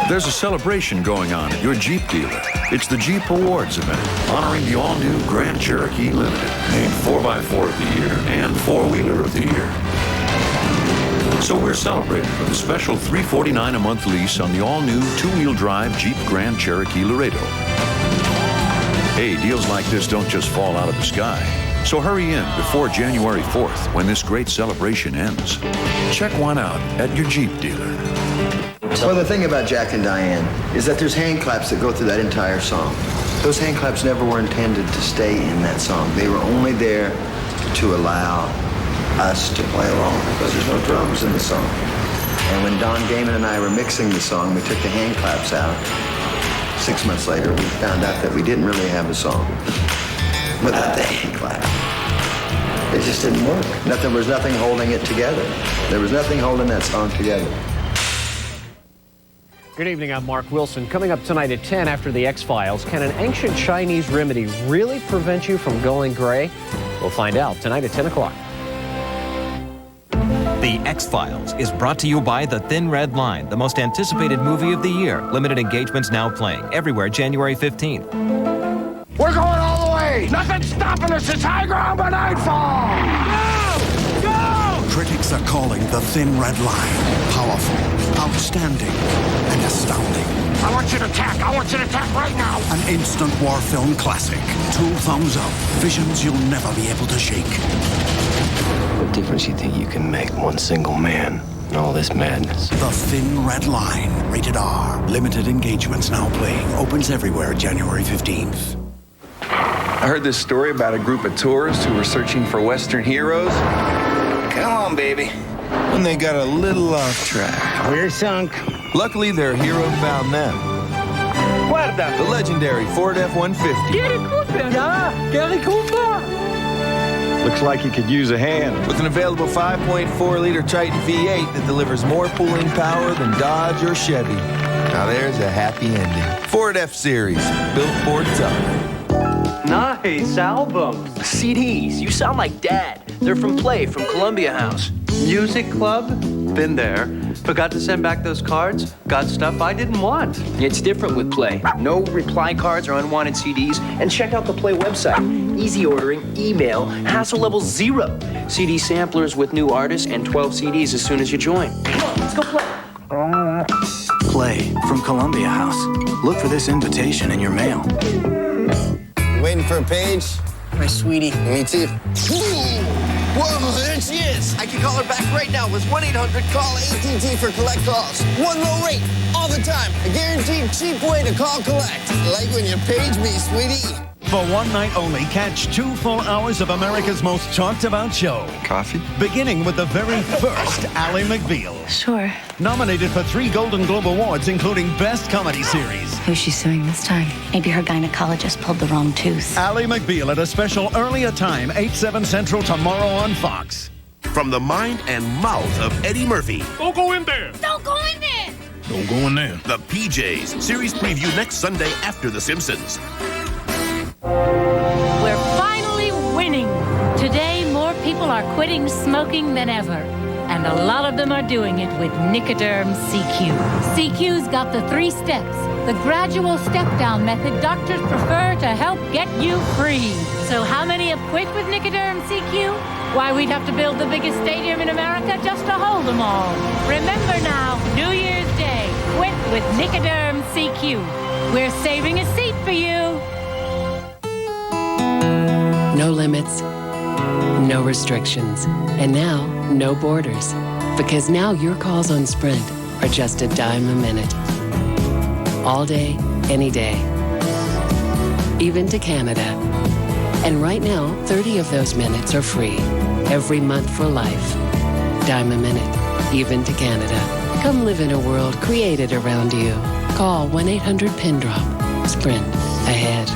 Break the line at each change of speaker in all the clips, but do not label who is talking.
There's a celebration going on at your Jeep dealer. It's the Jeep Awards event, honoring the all-new Grand Cherokee Limited, named 4x4 of the Year and 4-Wheeler of the Year. So we're celebrating with a special $349 a month lease on the all-new 2-wheel drive Jeep Grand Cherokee Laredo. Hey, deals like this don't just fall out of the sky. So hurry in before January 4th when this great celebration ends. Check one out at your Jeep dealer.
Well, the thing about Jack and Diane is that there's hand claps that go through that entire song. Those hand claps never were intended to stay in that song. They were only there to allow us to play along because there's no drums in the song. And when Don Gaiman and I were mixing the song, we took the hand claps out. 6 months later, we found out that we didn't really have a song without the hand clap. It just didn't work. There was nothing holding it together. There was nothing holding that song together.
Good evening, I'm Mark Wilson. Coming up tonight at 10 after the X-Files, can an ancient Chinese remedy really prevent you from going gray? We'll find out tonight at 10 o'clock.
The X-Files is brought to you by The Thin Red Line, the most anticipated movie of the year. Limited engagements now playing everywhere January 15th.
We're going all the way! Nothing's stopping us! It's high ground by nightfall! Go! Go!
Critics are calling The Thin Red Line powerful, outstanding, and astounding.
I want you to attack! I want you to attack right now!
An instant war film classic. 2 thumbs up. Visions you'll never be able to shake.
What difference you think you can make, one single man, in all this madness?
The Thin Red Line, rated R. Limited engagements now playing. Opens everywhere January 15th.
I heard this story about a group of tourists who were searching for Western heroes. Come on, baby. And they got a little off track.
We're sunk.
Luckily, their hero found them.
Guarda!
The legendary Ford F-150.
Gary Cooper! Yeah, Gary Cooper!
Looks like you could use a hand.
With an available 5.4-liter Triton V8 that delivers more pulling power than Dodge or Chevy. Now there's a happy ending. Ford F-Series, built for tough.
Nice albums. CDs. You sound like Dad. They're from Play, from Columbia House. Music Club? Been there. Forgot to send back those cards. Got stuff I didn't want.
It's different with Play. No reply cards or unwanted CDs. And check out the Play website. Easy ordering, email, hassle level 0. CD samplers with new artists and 12 CDs as soon as you join. Come on, let's go play.
Play from Columbia House. Look for this invitation in your mail.
Waiting for a page?
My sweetie.
Me too.
Whoa, there she is. I can call her back right now with 1-800-CALL-ATT for collect calls.
One low rate, all the time. A guaranteed cheap way to call collect. Like when you page me, sweetie.
For one night only, catch 2 full hours of America's most talked about show.
Coffee?
Beginning with the very first Ally McBeal.
Sure.
Nominated for 3 Golden Globe Awards, including Best Comedy Series.
Who's she suing this time? Maybe her gynecologist pulled the wrong tooth.
Ally McBeal at a special earlier time, 8/7 Central tomorrow on Fox.
From the mind and mouth of Eddie Murphy.
Don't go in there!
Don't go in there!
Don't go in there. The PJs. Series preview next Sunday after The Simpsons.
We're finally winning. Today, more people are quitting smoking than ever. And a lot of them are doing it with NicoDerm CQ. CQ's got the 3 steps, the gradual step-down method doctors prefer to help get you free. So how many have quit with NicoDerm CQ? Why, we'd have to build the biggest stadium in America just to hold them all. Remember now, New Year's Day, quit with NicoDerm CQ. We're saving a seat for you.
No limits, no restrictions, and now no borders. Because now your calls on Sprint are just a dime a minute. All day, any day. Even to Canada. And right now, 30 of those minutes are free. Every month for life. Dime a minute, even to Canada. Come live in a world created around you. Call 1-800-PIN-DROP. Sprint ahead.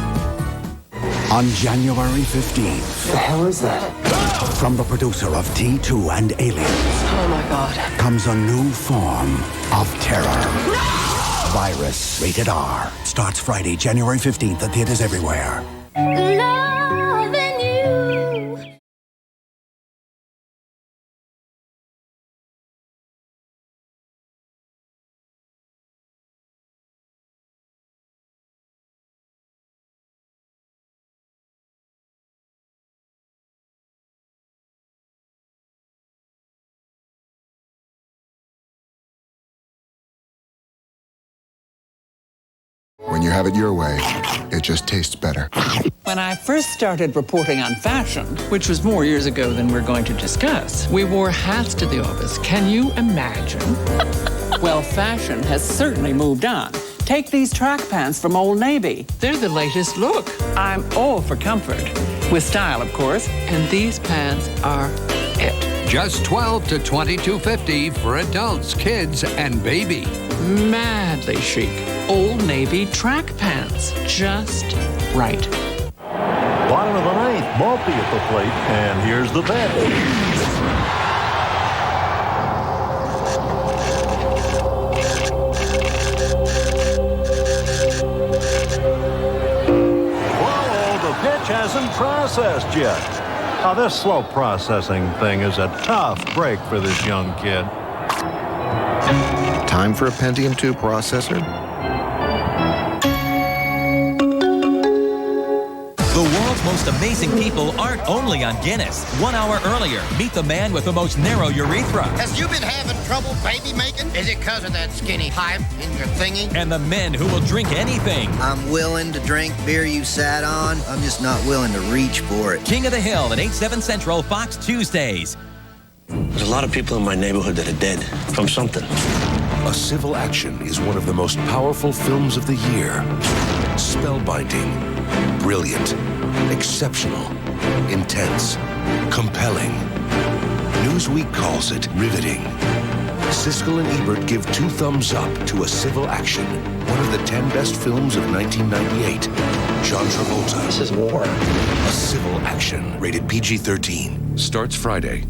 On January 15th.
The hell is that?
From the producer of T2 and Aliens.
Oh my God.
Comes a new form of terror. No! Virus. Rated R. Starts Friday, January 15th at theaters everywhere.
When you have it your way, it just tastes better.
When I first started reporting on fashion, which was more years ago than we're going to discuss, we wore hats to the office. Can you imagine? Well, fashion has certainly moved on. Take these track pants from Old Navy. They're the latest look. I'm all for comfort. With style, of course, and these pants are it.
Just $12 to $22.50 for adults, kids, and baby.
Madly chic. Old Navy track pants. Just right.
Bottom of the ninth, Malty at the plate, and here's the bet. Whoa, the pitch hasn't processed yet. Now, this slow processing thing is a tough break for this young kid.
Time for a Pentium II processor?
The world's most amazing people aren't only on Guinness. 1 hour earlier, meet the man with the most narrow urethra.
Has you been having trouble baby making? Is it because of that skinny pipe in your thingy?
And the men who will drink anything.
I'm willing to drink beer you sat on. I'm just not willing to reach for it.
King of the Hill at 8/7 Central, Fox Tuesdays.
There's a lot of people in my neighborhood that are dead from something.
A Civil Action is one of the most powerful films of the year. Spellbinding, brilliant, exceptional, intense, compelling. Newsweek calls it riveting. Siskel and Ebert give 2 thumbs up to A Civil Action, one of the 10 best films of 1998. John Travolta.
This is war.
A Civil Action, rated PG-13, starts Friday.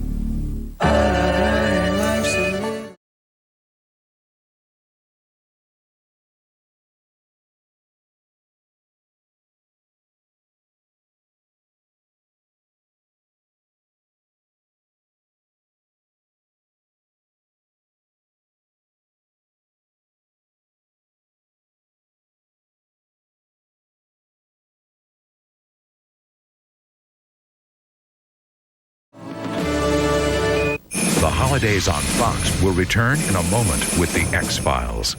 The holidays on Fox will return in a moment with the X-Files.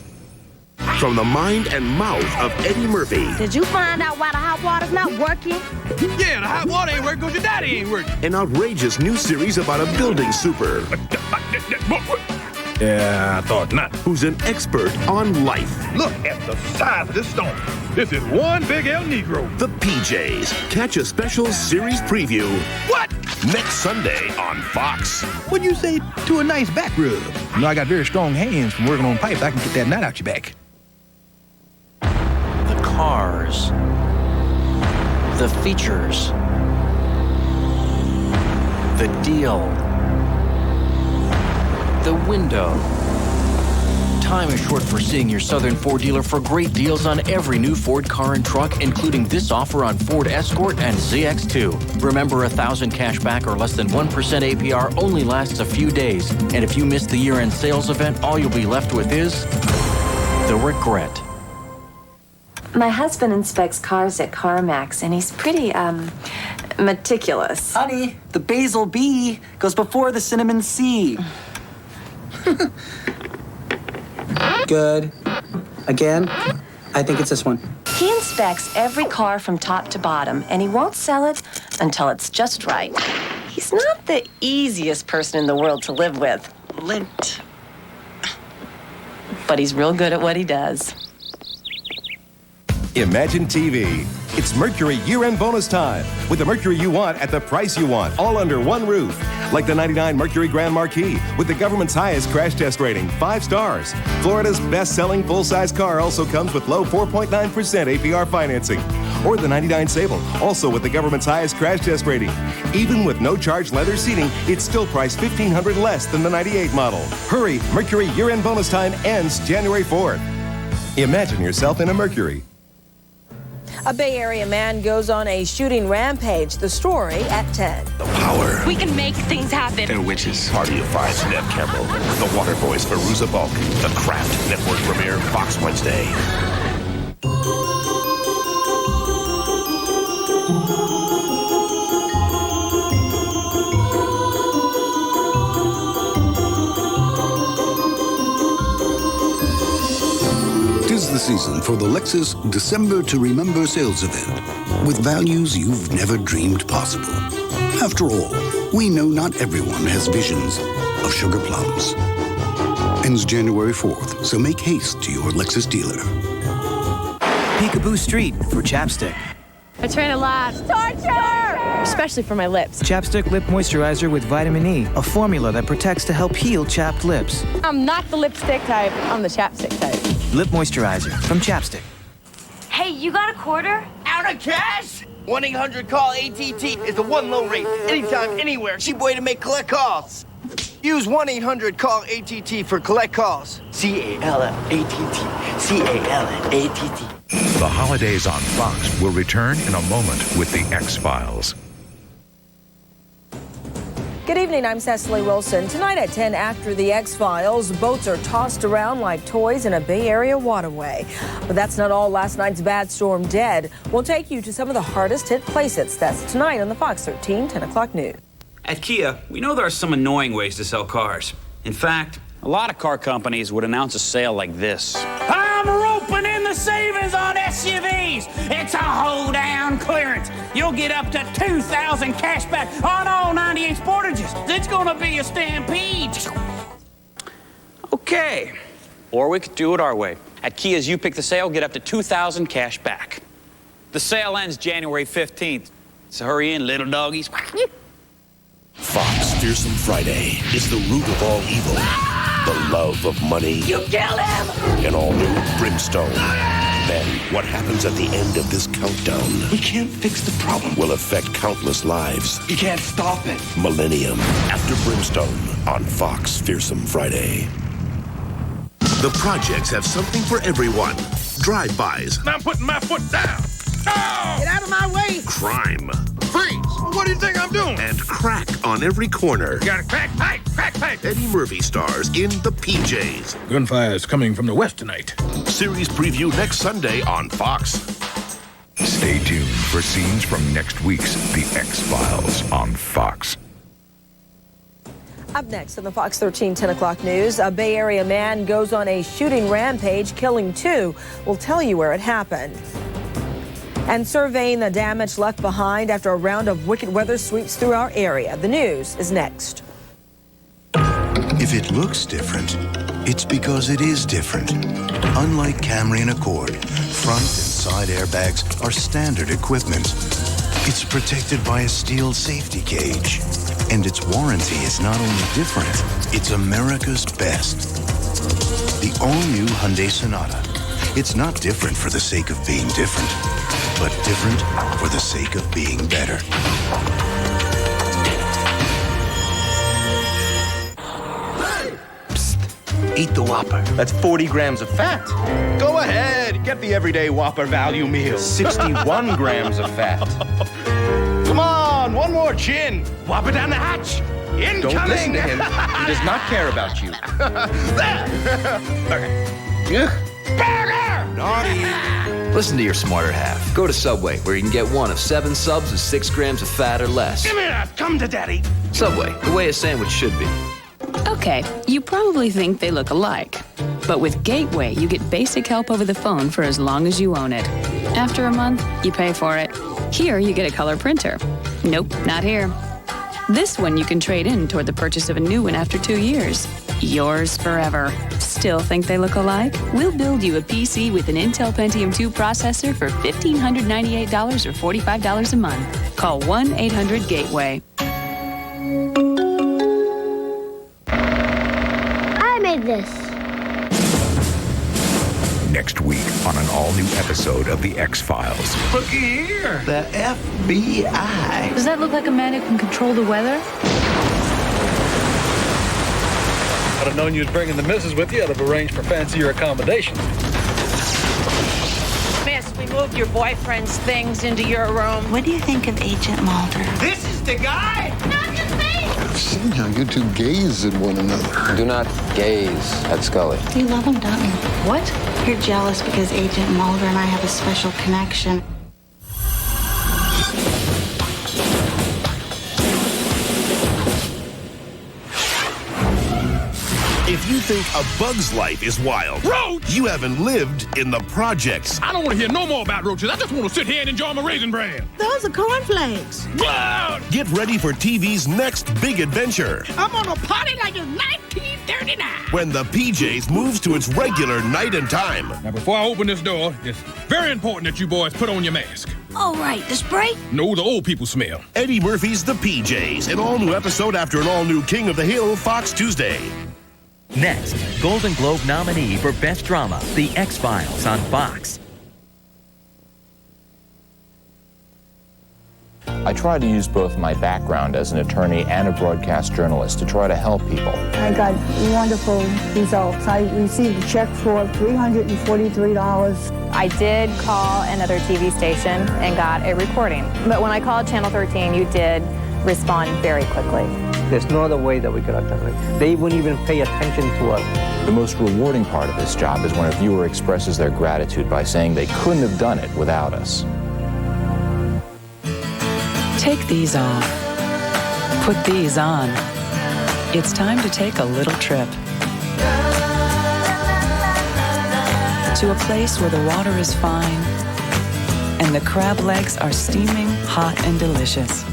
From the mind and mouth of Eddie Murphy.
Did you find out why the hot water's not working?
Yeah, the hot water ain't working because your daddy ain't working.
An outrageous new series about a building super.
Yeah, I thought not.
Who's an expert on life.
Look at the size of this stone. This is one big El Negro.
The PJs. Catch a special series preview.
What?
Next Sunday on Fox.
What'd you say to a nice back rub? You know, I got very strong hands from working on pipes. I can get that knot out your back.
The cars. The features. The deal. The window. Time is short for seeing your Southern Ford dealer for great deals on every new Ford car and truck, including this offer on Ford Escort and ZX2. Remember, 1,000 cash back or less than 1% APR only lasts a few days. And if you miss the year-end sales event, all you'll be left with is the regret.
My husband inspects cars at Carmax, and he's pretty, meticulous.
Honey, the basil B goes before the cinnamon C.
Good. Again? I think it's this one.
He inspects every car from top to bottom, and he won't sell it until it's just right. He's not the easiest person in the world to live with. Lint. But he's real good at what he does.
Imagine TV. It's Mercury year-end bonus time with the Mercury you want at the price you want, all under one roof. Like the '99 Mercury Grand Marquis with the government's highest crash test rating, 5 stars. Florida's best-selling full-size car also comes with low 4.9% APR financing. Or the '99 Sable, also with the government's highest crash test rating. Even with no-charge leather seating, it's still priced $1,500 less than the '98 model. Hurry, Mercury year-end bonus time ends January 4th. Imagine yourself in a Mercury.
A Bay Area man goes on a shooting rampage. The story at 10.
The power.
We can make things happen.
They're witches. Party of Five, Ned Campbell. The Water Boys, Veruza Balk. The Kraft Network premiere, Fox Wednesday.
the season for the Lexus December to Remember sales event with values you've never dreamed possible. After all, we know not everyone has visions of sugar plums. Ends January 4th, so make haste to your Lexus dealer.
Peekaboo Street for Chap Stick.
I train a lot. Torture! Especially for my lips.
Chap Stick Lip Moisturizer with vitamin E, a formula that protects to help heal chapped lips.
I'm not the lipstick type. I'm the chapstick type.
Lip Moisturizer from Chap Stick.
Hey, you got a quarter?
Out of cash? 1-800-CALL-ATT is the one low rate. Anytime, anywhere. Cheap way to make collect calls. Use 1-800-CALL-ATT for collect calls. CALLATT. CALLATT.
The holidays on Fox will return in a moment with the X-Files.
Good evening, I'm Cecily Wilson. Tonight at 10 after the X-Files, boats are tossed around like toys in a Bay Area waterway. But that's not all last night's bad storm did. We'll take you to some of the hardest hit places. That's tonight on the Fox 13, 10 o'clock news.
At Kia, we know there are some annoying ways to sell cars. In fact, a lot of car companies would announce a sale like this. I'm roping in the savings on SUVs. It's a hold-down clearance. You'll get up to $2,000 cash back on all 98 Sportages. It's gonna be a stampede. Okay. Or we could do it our way. At Kia's You Pick the Sale, get up to $2,000 cash back. The sale ends January 15th. So hurry in, little doggies.
Fox Fearsome Friday is the root of all evil. The love of money.
You killed him!
And all new Brimstone. Then, what happens at the end of this countdown?
We can't fix the problem.
Will affect countless lives.
You can't stop it.
Millennium after Brimstone on Fox Fearsome Friday.
The projects have something for everyone. Drive-bys.
I'm putting my foot down. Oh! Get out of my way!
Crime.
Freeze! What do you think I'm doing?
And crack on every corner.
You got a crack pipe! Crack pipe!
Eddie Murphy stars in The PJs.
Gunfire is coming from the west tonight.
Series preview next Sunday on Fox.
Stay tuned for scenes from next week's The X-Files on Fox.
Up next on the Fox 13, 10 o'clock news, a Bay Area man goes on a shooting rampage, killing two. We'll tell you where it happened. And surveying the damage left behind after a round of wicked weather sweeps through our area. The news is next.
If it looks different, it's because it is different. Unlike Camry and Accord, front and side airbags are standard equipment. It's protected by a steel safety cage. And its warranty is not only different, it's America's best. The all-new Hyundai Sonata. It's not different for the sake of being different, but different for the sake of being better.
Psst. Eat the Whopper. That's 40 grams of fat. Go ahead. Get the everyday Whopper value meal. 61 grams of fat. Come on, one more chin. Whopper down the hatch. Incoming. Don't listen to him. He does not care about you. Okay. Burger!
Naughty. Listen to your smarter half. Go to Subway, where you can get one of 7 subs with 6 grams of fat or less.
Give me that. Come to daddy.
Subway, the way a sandwich should be.
Okay, you probably think they look alike. But with Gateway, you get basic help over the phone for as long as you own it. After a month, you pay for it. Here, you get a color printer. Nope, not here. This one you can trade in toward the purchase of a new one after 2 years. Yours forever. Still think they look alike? We'll build you a PC with an Intel Pentium II processor for $1,598 or $45 a month. Call 1-800-GATEWAY.
I made this.
Next week on an all-new episode of The X-Files.
Looky here. The FBI.
Does that look like a man who can control the weather?
I'd have known you was bringing the missus with you. I'd have arranged for fancier accommodations.
Miss, we moved your boyfriend's things into your room.
What do you think of Agent Mulder?
This is the guy?
Not your face!
I've seen how you two gaze at one another.
Do not gaze at Scully.
You love him, don't you?
What?
You're jealous because Agent Mulder and I have a special connection.
If
If you think A Bug's Life is wild,
Roach!
you haven't lived in the projects.
I don't want to hear no more about roaches. I just want to sit here and enjoy my Raisin Bran.
Those are cornflakes.
Get ready for TV's next big adventure.
I'm on a party like it's 1939.
When the PJs moves to its regular night and time.
Now, before I open this door, it's very important that you boys put on your mask.
All right, the spray?
No, the old people smell.
Eddie Murphy's The PJs, an all-new episode after an all-new King of the Hill, Fox Tuesday.
Next, Golden Globe nominee for Best Drama, The X-Files on Fox.
I try to use both my background as an attorney and a broadcast journalist to try to help people.
I got wonderful results. I received a check for $343.
I did call another TV station and got a recording. But when I called Channel 13, you did respond very quickly.
There's no other way that we could have done it. They wouldn't even pay attention to us.
The most rewarding part of this job is when a viewer expresses their gratitude by saying they couldn't have done it without us.
Take these off. Put these on. It's time to take a little trip. To a place where the water is fine and the crab legs are steaming hot and delicious.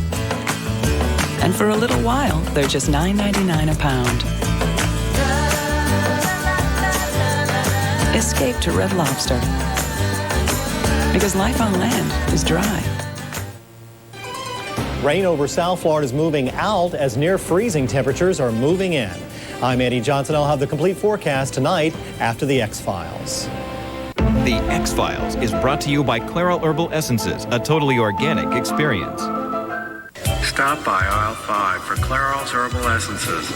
And for a little while, they're just $9.99 a pound. Escape to Red Lobster. Because life on land is dry.
Rain over South Florida is moving out as near freezing temperatures are moving in. I'm Andy Johnson. I'll have the complete forecast tonight after the X-Files.
The X-Files is brought to you by Clairol Herbal Essences, a totally organic experience.
Stop by aisle 5 for Clairol's Herbal Essences.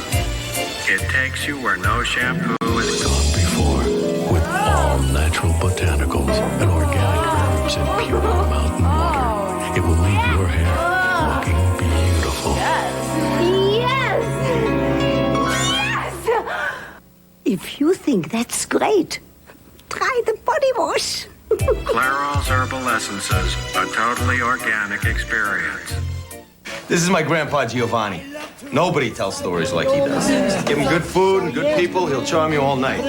It takes you where no shampoo is gone before, with all natural botanicals and organic herbs and pure mountain water. It will leave your hair looking beautiful.
Yes!
If you think that's great, try the body wash.
Clairol's Herbal Essences, a totally organic experience.
This is my grandpa Giovanni. Nobody tells stories like he does. Give him good food and good people, he'll charm you all night.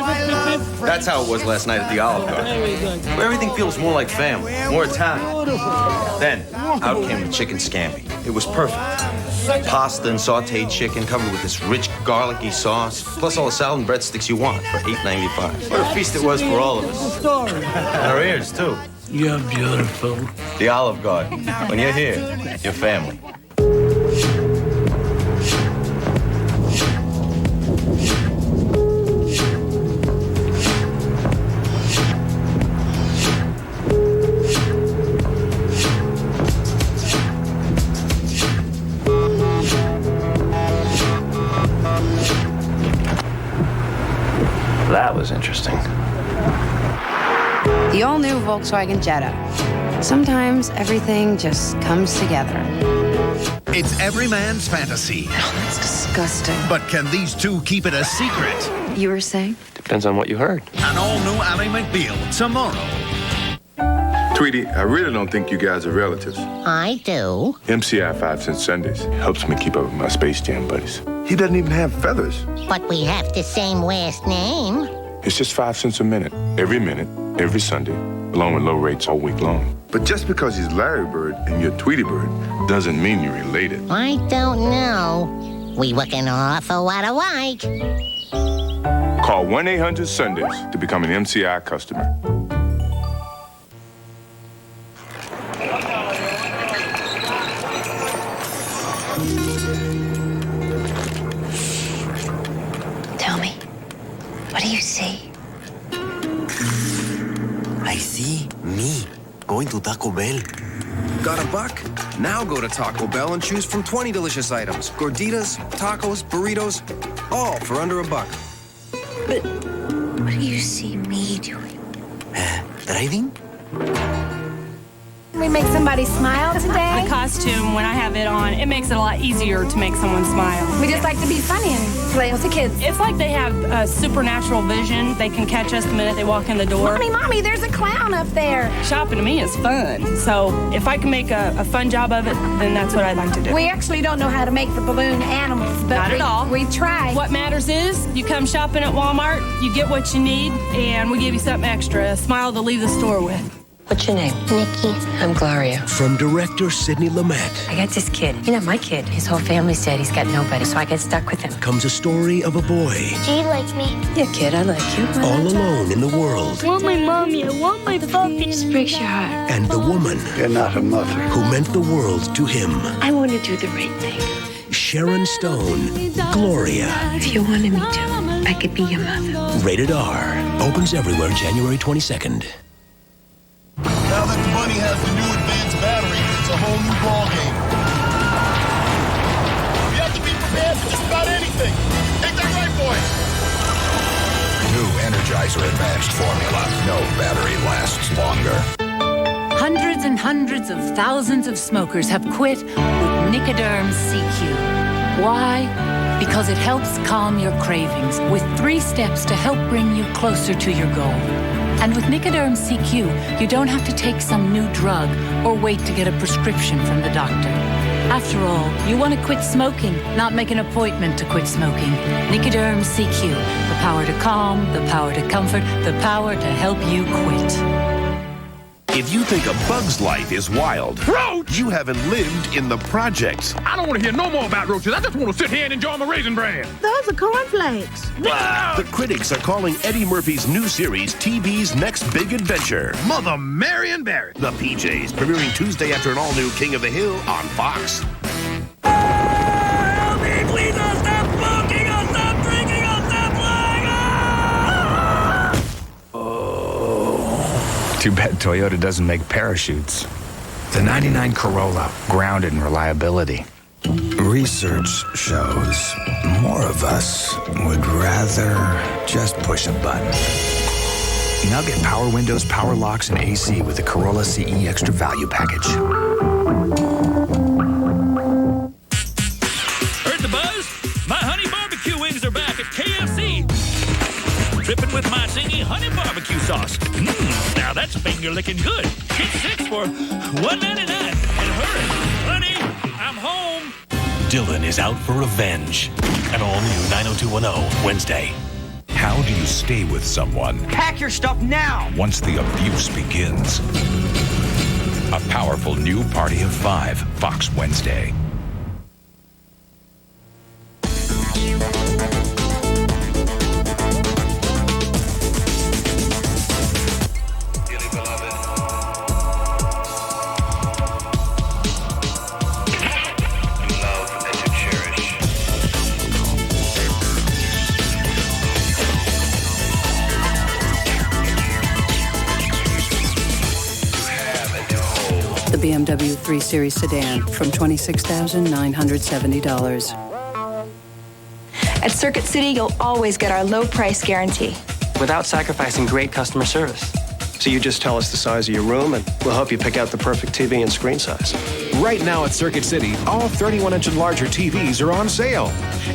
That's how it was last night at the Olive Garden, where everything feels more like family, more Italian. Then, out came the chicken scampi. It was perfect. Pasta and sauteed chicken covered with this rich garlicky sauce, plus all the salad and breadsticks you want for $8.95. What a feast it was for all of us. And our ears, too.
You're beautiful.
The Olive Garden. When you're here, you're family. That was interesting.
The all-new Volkswagen Jetta. Sometimes everything just comes together.
It's every man's fantasy.
Oh, that's disgusting.
But can these two keep it a secret?
You were saying?
Depends on what you heard.
An all-new Ally McBeal tomorrow.
Tweety, I really don't think you guys are relatives.
I do.
MCI 5 Cent Sundays helps me keep up with my Space Jam buddies. He doesn't even have feathers.
But we have the same last name.
It's just 5 cents a minute, every Sunday, along with low rates all week long. But just because he's Larry Bird and you're Tweety Bird doesn't mean you're related.
I don't know. We look an awful lot alike.
Call 1-800-SUNDAYS to become an MCI customer.
Tell me, what do you see?
I see me going to Taco Bell.
Got a buck? Now go to Taco Bell and choose from 20 delicious items. Gorditas, tacos, burritos, all for under $1.
But what do you see me doing?
Driving?
My
make somebody smile today?
The costume, when I have it on, it makes it a lot easier to make someone smile.
We just like to be funny and play with the kids.
It's like they have supernatural vision. They can catch us the minute they walk in the door.
Mommy, there's a clown up there.
Shopping to me is fun. So if I can make a fun job of it, then that's what I'd like to do.
We actually don't know how to make the balloon animals, but
Not at all.
We try.
What matters is you come shopping at Walmart, you get what you need, and we give you something extra, a smile to leave the store with.
What's your name? Nikki.
I'm Gloria.
From director Sidney Lumet
I got this kid. He's not my kid. His whole family said he's got nobody, so I get stuck with him.
comes a story of a boy
Do you like me?
Yeah, kid, I like you.
all alone in the world,
I want my mommy. I want my puppy.
This breaks your heart.
and the woman
You're not a mother.
who meant the world to him.
I want to do the right thing.
Sharon Stone, Gloria.
If you wanted me to, I could be your mother.
Rated R. Opens everywhere January 22nd.
Now that the Bunny has the new advanced battery, it's a whole new ballgame. You have to be prepared for just about anything. Ain't that right, boys?
New Energizer Advanced Formula. No battery lasts longer.
Hundreds and hundreds of thousands of smokers have quit with NicoDerm CQ. Why? Because it helps calm your cravings with 3 steps to help bring you closer to your goal. And with NicoDerm CQ, you don't have to take some new drug or wait to get a prescription from the doctor. After all, you want to quit smoking, not make an appointment to quit smoking. NicoDerm CQ, the power to calm, the power to comfort, the power to help you quit.
If you think a bug's life is wild,
Roach!
you haven't lived in the projects.
I don't want to hear no more about roaches. I just want to sit here and enjoy my Raisin Bran.
Those are cornflakes.
The critics are calling Eddie Murphy's new series TV's next big adventure.
Mother Mary and Barry.
The PJs, premiering Tuesday after an all-new King of the Hill on Fox.
Help me, please, I'll stop smoking, I'll stop drinking, I'll stop lying.
Too bad Toyota doesn't make parachutes. The 99 Corolla, grounded in reliability.
Research shows more of us would rather just push a button.
Now get power windows, power locks, and AC with the Corolla CE Extra Value Package. Heard the buzz? My honey barbecue wings are back at KFC. Dripping with my zingy honey barbecue sauce. Now that's finger licking good. Get 6 for $1.99. And hurry, honey, I'm home.
Dylan is out for revenge. An all-new 90210 Wednesday. How do you stay with someone
Pack your stuff now!
once the abuse begins? A powerful new Party of 5, Fox Wednesday.
The BMW 3 Series sedan from $26,970.
At Circuit City, you'll always get our low price guarantee.
Without sacrificing great customer service.
So you just tell us the size of your room, and we'll help you pick out the perfect TV and screen size.
Right now at Circuit City, all 31-inch and larger TVs are on sale.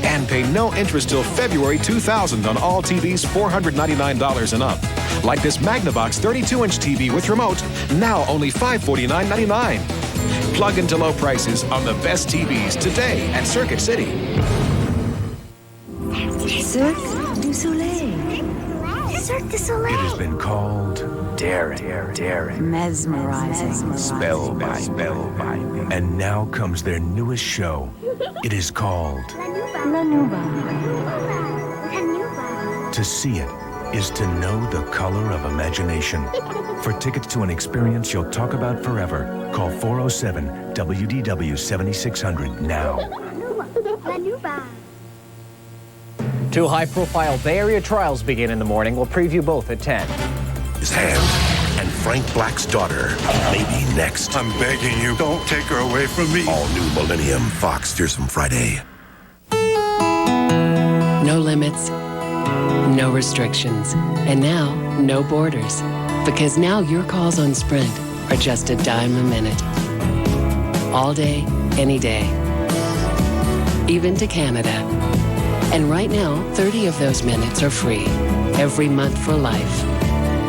And pay no interest till February 2000 on all TVs $499 and up. Like this Magnavox 32-inch TV with remote, now only $549.99. Plug into low prices on the best TVs today at Circuit City.
Cirque du Soleil. Cirque du Soleil.
It has been called daring,
Mesmerizing.
spellbinding. And now comes their newest show. It is called
La Nuba.
To See It is to know the color of imagination. For tickets to an experience you'll talk about forever, call 407-WDW-7600 now.
La Nuba.
2 high-profile Bay Area trials begin in the morning. We'll preview both at 10.
His hand and Frank Black's daughter may be next.
I'm begging you, don't take her away from me.
All new Millennium Fox Fearsome Friday.
No limits, no restrictions, and now no borders. Because now your calls on Sprint are just a dime a minute. All day, any day. Even to Canada. And right now, 30 of those minutes are free. Every month for life.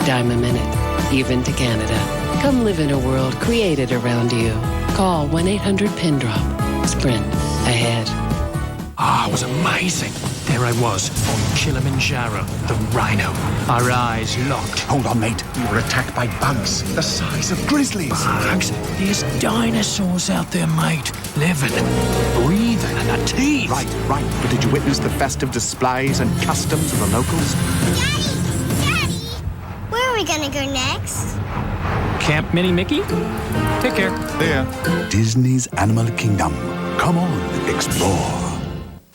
Dime a minute. Even to Canada. Come live in a world created around you. Call 1-800-PIN-DROP. Sprint ahead.
Ah, it was amazing. There I was, on Kilimanjaro, the rhino. Our eyes locked.
Hold on, mate. We were attacked by bugs the size of grizzlies.
Bugs? There's dinosaurs out there, mate. Living, breathing, and a teeth.
Right. But did you witness the festive displays and customs of the locals?
Daddy! Where are we gonna go next?
Camp Mini Mickey? Take care.
There.
Disney's Animal Kingdom. Come on, explore.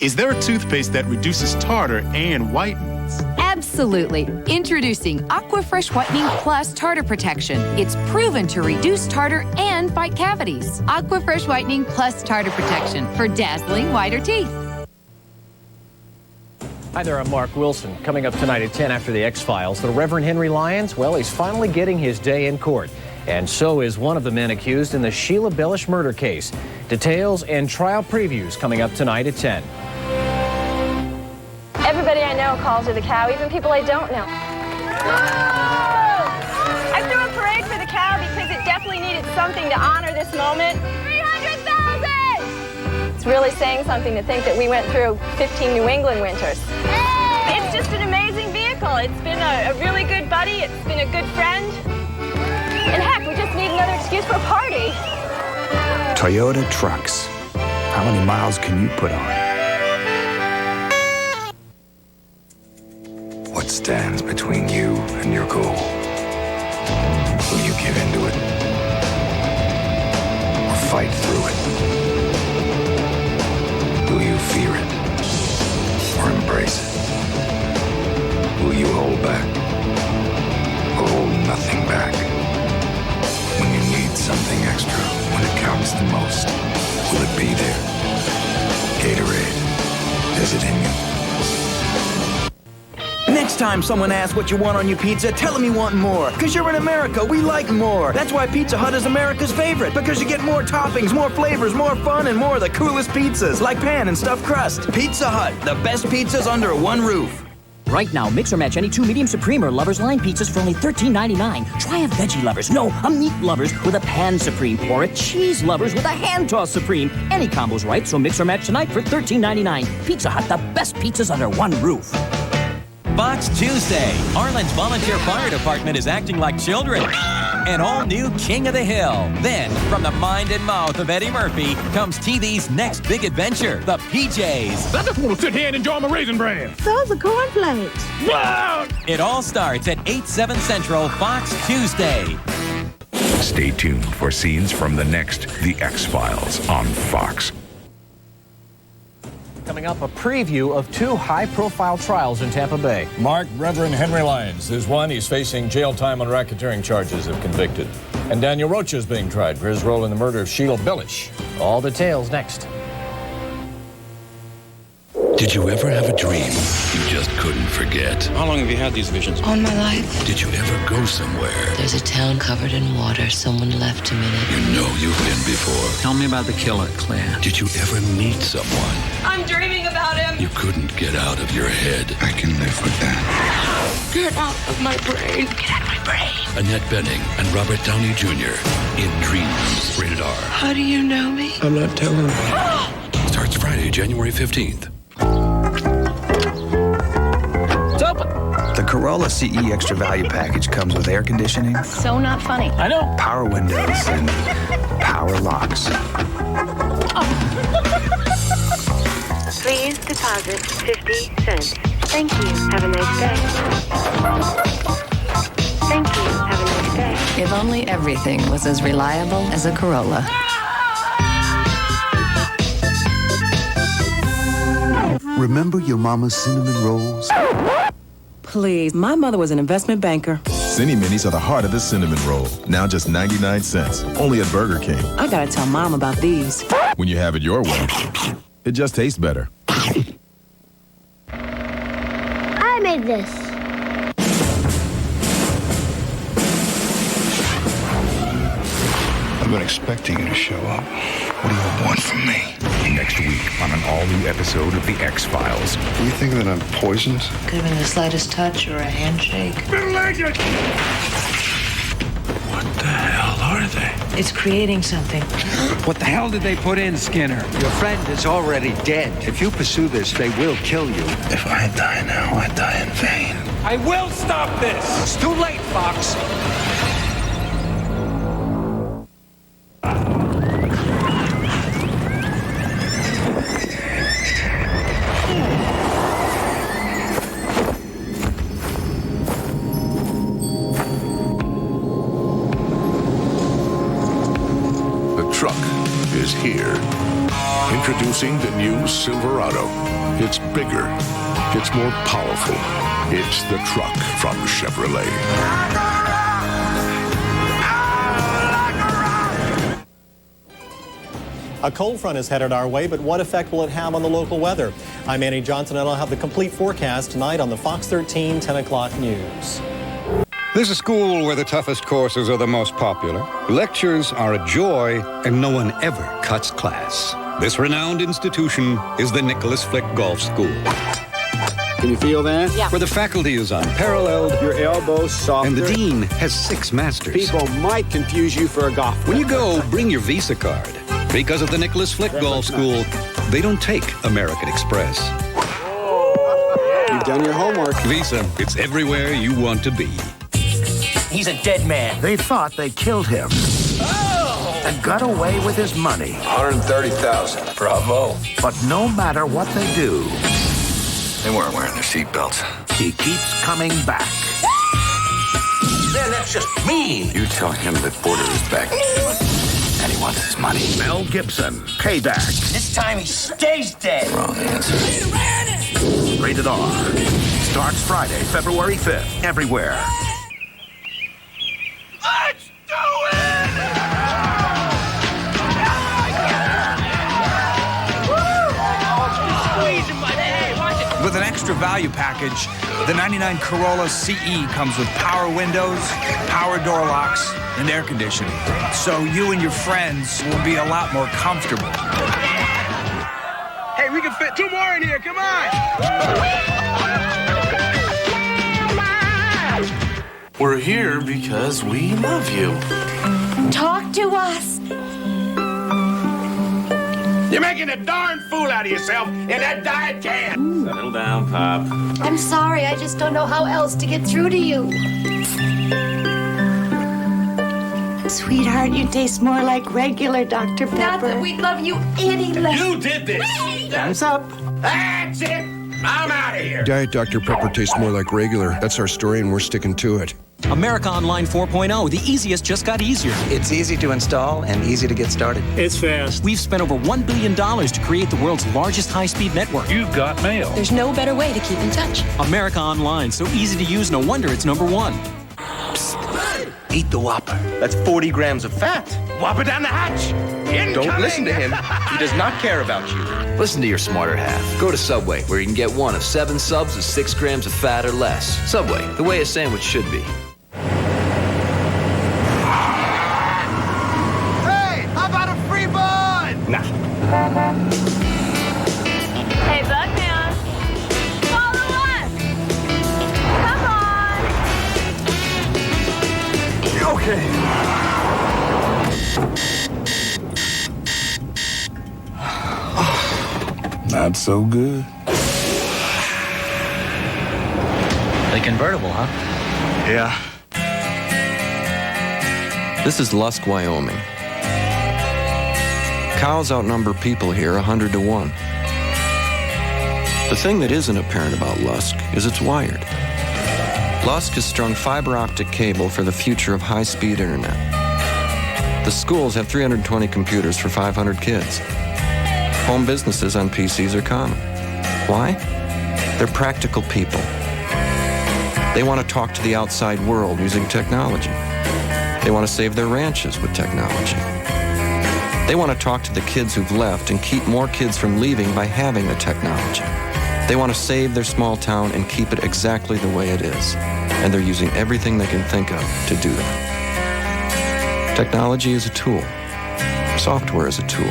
Is there a toothpaste that reduces tartar and whitens?
Absolutely. Introducing Aquafresh Whitening Plus Tartar Protection. It's proven to reduce tartar and fight cavities. Aquafresh Whitening Plus Tartar Protection for dazzling whiter teeth.
Hi there, I'm Mark Wilson. Coming up tonight at 10 after the X-Files, the Reverend Henry Lyons, well, he's finally getting his day in court. And so is one of the men accused in the Sheila Bellish murder case. Details and trial previews coming up tonight at 10.
Everybody I know calls her the cow, even people I don't know. I threw a parade for the cow because it definitely needed something to honor this moment. 300,000! It's really saying something to think that we went through 15 New England winters. Hey! It's just an amazing vehicle. It's been a really good buddy. It's been a good friend. And heck, we just need another excuse for a party.
Toyota trucks. How many miles can you put on?
What stands between you and your goal? Will you give into it? Or fight through it? Will you fear it? Or embrace it? Will you hold back? Or hold nothing back? When you need something extra, when it counts the most, will it be there? Gatorade, is it in you?
Next time someone asks what you want on your pizza, tell them you want more. Because you're in America, we like more. That's why Pizza Hut is America's favorite. Because you get more toppings, more flavors, more fun, and more of the coolest pizzas. Like pan and stuffed crust. Pizza Hut, the best pizzas under one roof.
Right now, mix or match any 2 medium supreme or Lovers line pizzas for only $13.99. Try a veggie Lovers, no, a meat Lovers with a pan supreme, or a cheese Lovers with a hand toss supreme. Any combo's right, so mix or match tonight for $13.99. Pizza Hut, the best pizzas under one roof.
Fox Tuesday. Arlen's volunteer fire department is acting like children. An all-new King of the Hill. Then, from the mind and mouth of Eddie Murphy, comes TV's next big adventure, the PJs.
I just want to sit here and enjoy my Raisin Bran.
Those are cornflakes.
It all starts at 8/7 Central, Fox Tuesday.
Stay tuned for scenes from the next The X-Files on Fox.
Coming up, a preview of 2 high-profile trials in Tampa Bay.
Mark, Reverend Henry Lyons. There's one. He's facing jail time on racketeering charges if convicted. And Daniel Rocha is being tried for his role in the murder of Sheila Bellish.
All details next.
Did you ever have a dream you just couldn't forget?
How long have you had these visions?
All my life.
Did you ever go somewhere
There's a town covered in water. Someone left a minute.
you know you've been before?
Tell me about the killer, Claire.
Did you ever meet someone
I'm dreaming about him.
you couldn't get out of your head?
I can live with that.
Get out of my brain.
Get out of my brain.
Annette Bening and Robert Downey Jr. in Dreams. Rated R.
How do you know me?
I'm not telling.
Starts Friday, January 15th.
It's open.
The Corolla CE Extra Value Package comes with air conditioning,
So not funny.
I know.
power windows, and power locks.
Please deposit 50 cents. Thank you. Have a nice day. Thank you. Have a nice day.
If only everything was as reliable as a Corolla.
Remember your mama's cinnamon rolls?
Please, my mother was an investment banker.
Cini-minis are the heart of the cinnamon roll. Now just 99 cents. Only at Burger King.
I gotta tell Mom about these.
When you have it your way, it just tastes better.
I made this.
been expecting you to show up. What do you want from me?
Next week on an all-new episode of The X-Files.
You think that I'm poisoned?
Could have been the slightest touch or a handshake.
Middle-aged! What the hell are they?
It's creating something.
What the hell did they put in, Skinner? Your friend is already dead. If you pursue this, they will kill you.
If I die now, I die in vain.
I will stop this! It's too late, Fox.
Is here. Introducing the new Silverado. It's bigger. It's more powerful. It's the truck from Chevrolet.
A cold front is headed our way, but what effect will it have on the local weather? I'm Annie Johnson, and I'll have the complete forecast tonight on the Fox 13 10 o'clock news.
There's a school where the toughest courses are the most popular. Lectures are a joy, and no one ever cuts class. This renowned institution is the Nicholas Flick Golf School. Can you feel that?
Yeah.
Where the faculty is unparalleled,
Your elbows softer.
and the dean has 6 masters.
People might confuse you for a golfer.
When you go, bring your Visa card. Because of the Nicholas Flick Golf School, they don't take American Express.
You've done your homework.
Visa, it's everywhere you want to be.
He's a dead man.
They thought they killed him. And got away with his money.
$130,000.
Bravo.
But no matter what they do,
They weren't wearing their seatbelts.
he keeps coming back.
Man, that's just mean.
You tell him that Porter is back. And he wants his money.
Mel Gibson, Payback.
This time he stays dead.
Wrong answer.
Rated R. Starts Friday, February 5th. Everywhere.
Let's do it!
With an extra value package, the 99 Corolla CE comes with power windows, power door locks, and air conditioning. So you and your friends will be a lot more comfortable.
Hey, we can fit 2 more in here. Come on!
We're here because we love you.
Talk to us.
You're making a darn fool out of yourself in that diet can.
Settle down, Pop.
I'm sorry, I just don't know how else to get through to you.
Sweetheart, you taste more like regular Dr. Pepper.
Not that we'd love you any less.
You did this.
Thumbs up.
That's it. I'm out of here.
Diet Dr. Pepper tastes more like regular. That's our story, and we're sticking to it.
America Online 4.0, the easiest just got easier.
It's easy to install and easy to get started.
It's fast.
We've spent over $1 billion to create the world's largest high-speed network.
You've got mail.
There's no better way to keep in touch.
America Online, so easy to use, no wonder it's #1.
Eat the Whopper. That's 40 grams of fat. Whopper down the hatch. Incoming.
Don't listen to him. He does not care about you. Listen to your smarter half. Go to Subway, where you can get one of 7 subs with 6 grams of fat or less. Subway, the way a sandwich should be.
Hey, how about a free bun?
Nah.
Hey, Buckman. Follow us. Come on.
Okay.
Not so good.
The convertible, huh?
Yeah.
This is Lusk, Wyoming. Cows outnumber people here 100 to 1. The thing that isn't apparent about Lusk is it's wired. Lusk has strung fiber optic cable for the future of high-speed internet. The schools have 320 computers for 500 kids. Home businesses on PCs are common. Why? They're practical people. They want to talk to the outside world using technology. They want to save their ranches with technology. They want to talk to the kids who've left and keep more kids from leaving by having the technology. They want to save their small town and keep it exactly the way it is. And they're using everything they can think of to do that. Technology is a tool. Software is a tool.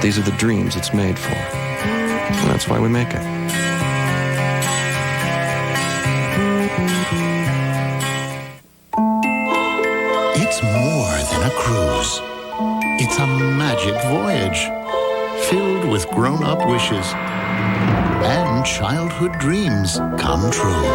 These are the dreams it's made for. And that's why we make it.
It's more than a cruise. It's a magic voyage filled with grown-up wishes and childhood dreams come true.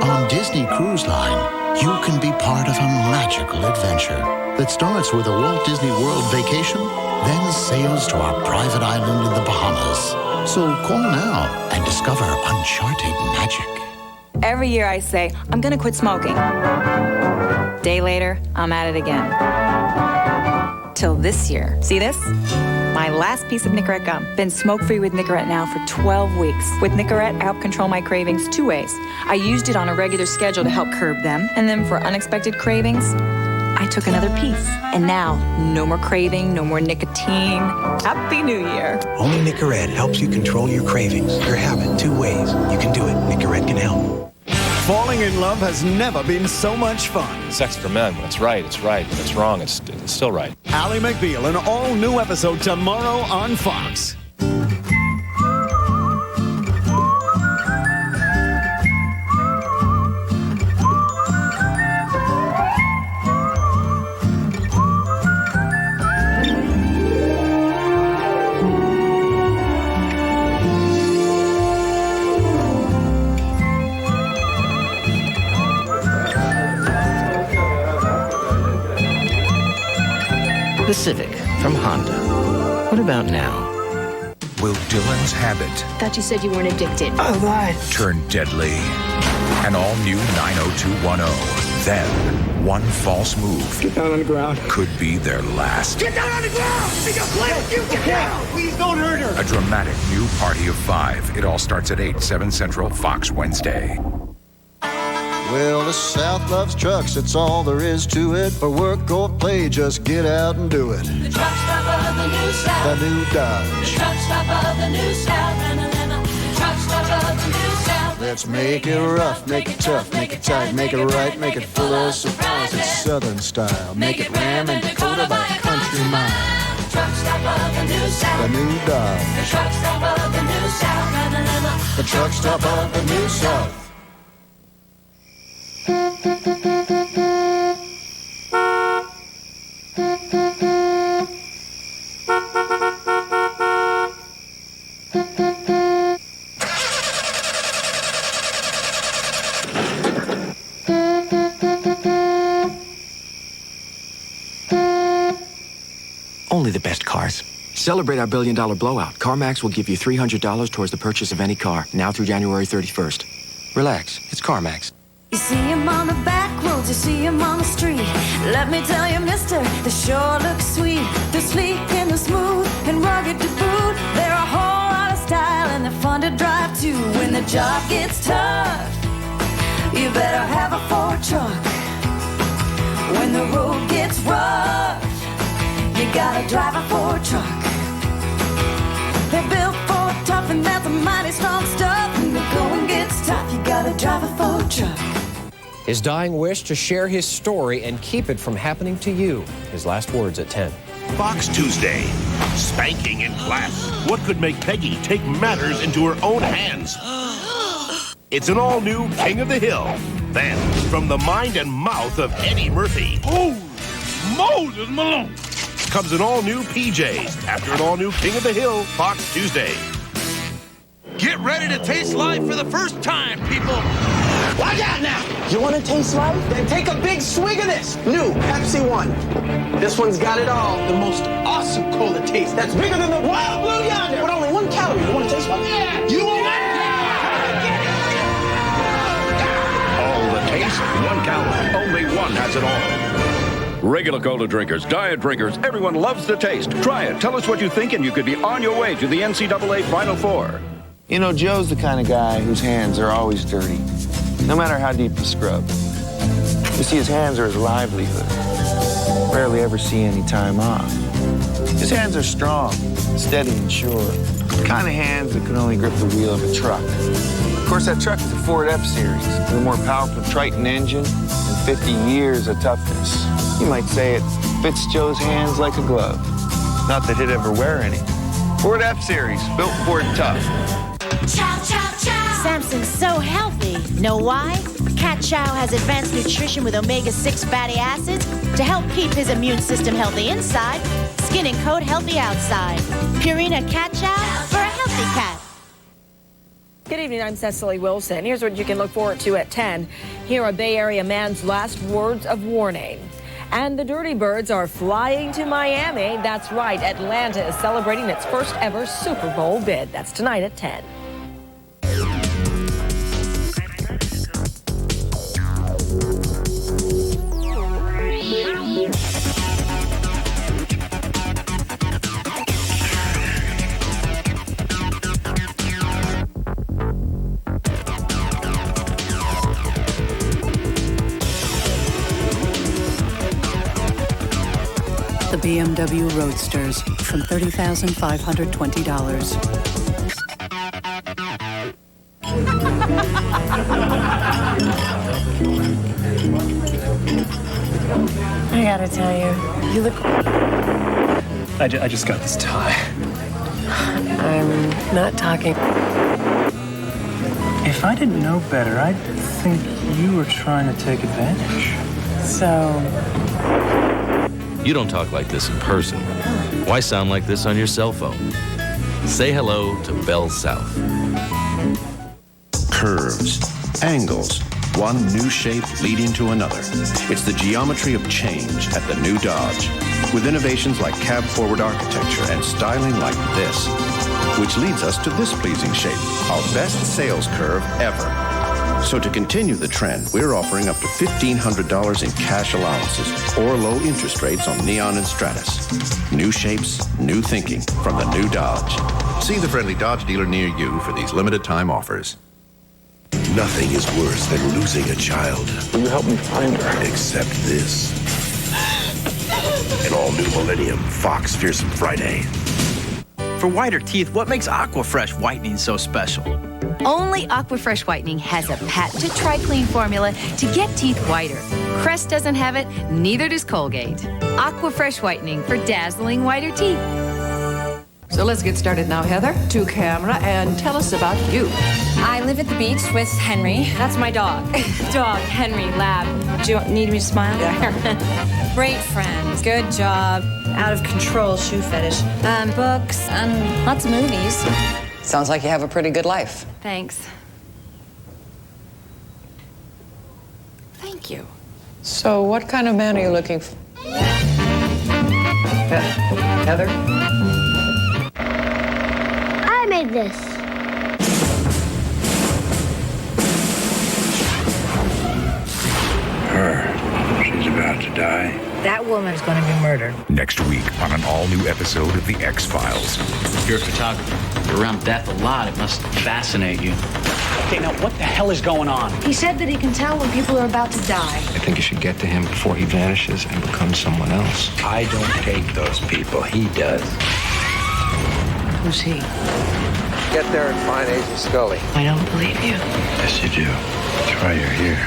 On Disney Cruise Line, you can be part of a magical adventure that starts with a Walt Disney World vacation, then sails to our private island in the Bahamas. So call now and discover uncharted magic.
Every year I say, I'm gonna quit smoking. Day later, I'm at it again. Till this year. See this? My last piece of Nicorette gum. Been smoke-free with Nicorette now for 12 weeks. With Nicorette, I help control my cravings 2 ways. I used it on a regular schedule to help curb them, and then for unexpected cravings, I took another piece. And now, no more craving, no more nicotine. Happy New Year.
Only Nicorette helps you control your cravings, your habit, 2 ways. You can do it. Nicorette can help.
Falling in love has never been so much fun.
Sex for men. When it's right, it's right. When it's wrong, it's still right.
Ally McBeal, an all-new episode tomorrow on Fox.
The Civic from Honda. What about now?
Will Dylan's habit
Thought you said you weren't addicted.
Oh, God.
turn deadly? An all-new 90210. Then, one false move.
Get down on the ground.
Could be their last.
Get down on the ground! Get down! Please don't hurt her!
A dramatic new party of 5. It all starts at 8, 7 Central, Fox Wednesday.
Well, the South loves trucks, that's all there is to it. For work or play, just get out and do it.
The truck stop of the new South.
The new Dodge.
The truck stop of the new South. The truck stop of the new South.
Let's make it rough, make it tough, make it tight, make it right, make it full of surprise. It's Southern style. Make it Ram and Dakota by a country mile.
The truck stop of the new South.
The new Dodge.
The truck stop of the new South.
The truck stop of the new South.
Only the best cars. Celebrate our $1 billion blowout. Carmax will give you $300 towards the purchase of any car, now through January 31st. Relax, it's Carmax.
You see him on the back roads, you see him on the street. Let me tell you, mister, they sure look sweet. They're sleek and they're smooth and rugged to boot. They're a whole lot of style and they're fun to drive too. When the job gets tough, you better have a Ford truck. When the road gets rough, you gotta drive a Ford truck. They're built for tough and that's a mighty strong stuff. When the going gets tough, you gotta drive a Ford truck.
His dying wish to share his story and keep it from happening to you. His last words at 10.
Fox Tuesday. Spanking in class. What could make Peggy take matters into her own hands? It's an all-new King of the Hill. Then, from the mind and mouth of Eddie Murphy. Oh, Moses Malone. Comes an all-new PJs. After an all-new King of the Hill, Fox Tuesday.
Get ready to taste life for the first time, people.
Watch out now! You want to taste life? Then take a big swig of this new Pepsi One. This one's got it all. The most awesome cola taste that's bigger than the wild blue yonder. With only 1 calorie. You want to taste one? Yeah! You want one?
All the taste, 1 calorie. Only one has it all. Regular cola drinkers, diet drinkers, everyone loves the taste. Try it. Tell us what you think, and you could be on your way to the NCAA Final Four.
You know, Joe's the kind of guy whose hands are always dirty, no matter how deep the scrub. You see, his hands are his livelihood. Rarely ever see any time off. His hands are strong, steady and sure. The kind of hands that can only grip the wheel of a truck. Of course, that truck is a Ford F-Series with a more powerful Triton engine and 50 years of toughness. You might say it fits Joe's hands like a glove. Not that he'd ever wear any. Ford F-Series, built Ford tough.
Chow, chow, chow. Samson's so healthy. Know why? Cat Chow has advanced nutrition with omega-6 fatty acids to help keep his immune system healthy inside, skin and coat healthy outside. Purina Cat Chow for a healthy cat.
Good evening, I'm Cecily Wilson. Here's what you can look forward to at 10. Here, a Bay Area man's last words of warning. And the Dirty Birds are flying to Miami. That's right, Atlanta is celebrating its first ever Super Bowl bid. That's tonight at 10.
The BMW Roadsters from $30,520.
I gotta tell you, you look...
I just got this tie.
I'm not talking.
If I didn't know better, I'd think you were trying to take advantage.
So...
You don't talk like this in person. Why sound like this on your cell phone? Say hello to Bell South.
Curves, angles, one new shape leading to another. It's the geometry of change at the new Dodge. With innovations like cab-forward architecture and styling like this, which leads us to this pleasing shape, our best sales curve ever. So to continue the trend, we're offering up to $1,500 in cash allowances or low interest rates on Neon and Stratus. New shapes, new thinking from the new Dodge. See the friendly Dodge dealer near you for these limited time offers.
Nothing is worse than losing a child.
Will you help me find her?
Except this. An all-new Millennium Fox Fearsome Friday.
For whiter teeth, what makes Aquafresh whitening so special?
Only Aquafresh Whitening has a patented tri-clean formula to get teeth whiter. Crest doesn't have it, neither does Colgate. Aquafresh Whitening for dazzling whiter teeth.
So let's get started now, Heather. To camera and tell us about you.
I live at the beach with Henry. That's my dog. Dog, Henry, lab. Do you need me to smile? Yeah. Great friend. Good job. Out of control shoe fetish. Books and lots of movies.
Sounds like you have a pretty good life.
Thanks. Thank you.
So what kind of man are you looking for?
Heather?
I made this.
Her. She's about to die.
That woman's going to be murdered.
Next week on an all-new episode of The X-Files.
You're a photographer. You're around death a lot. It must fascinate you.
Okay, now what the hell is going on?
He said that he can tell when people are about to die.
I think you should get to him before he vanishes and becomes someone else.
I don't take those people. He does.
Who's he?
Get there and find Agent Scully.
I don't believe you.
Yes, you do. That's why you're here.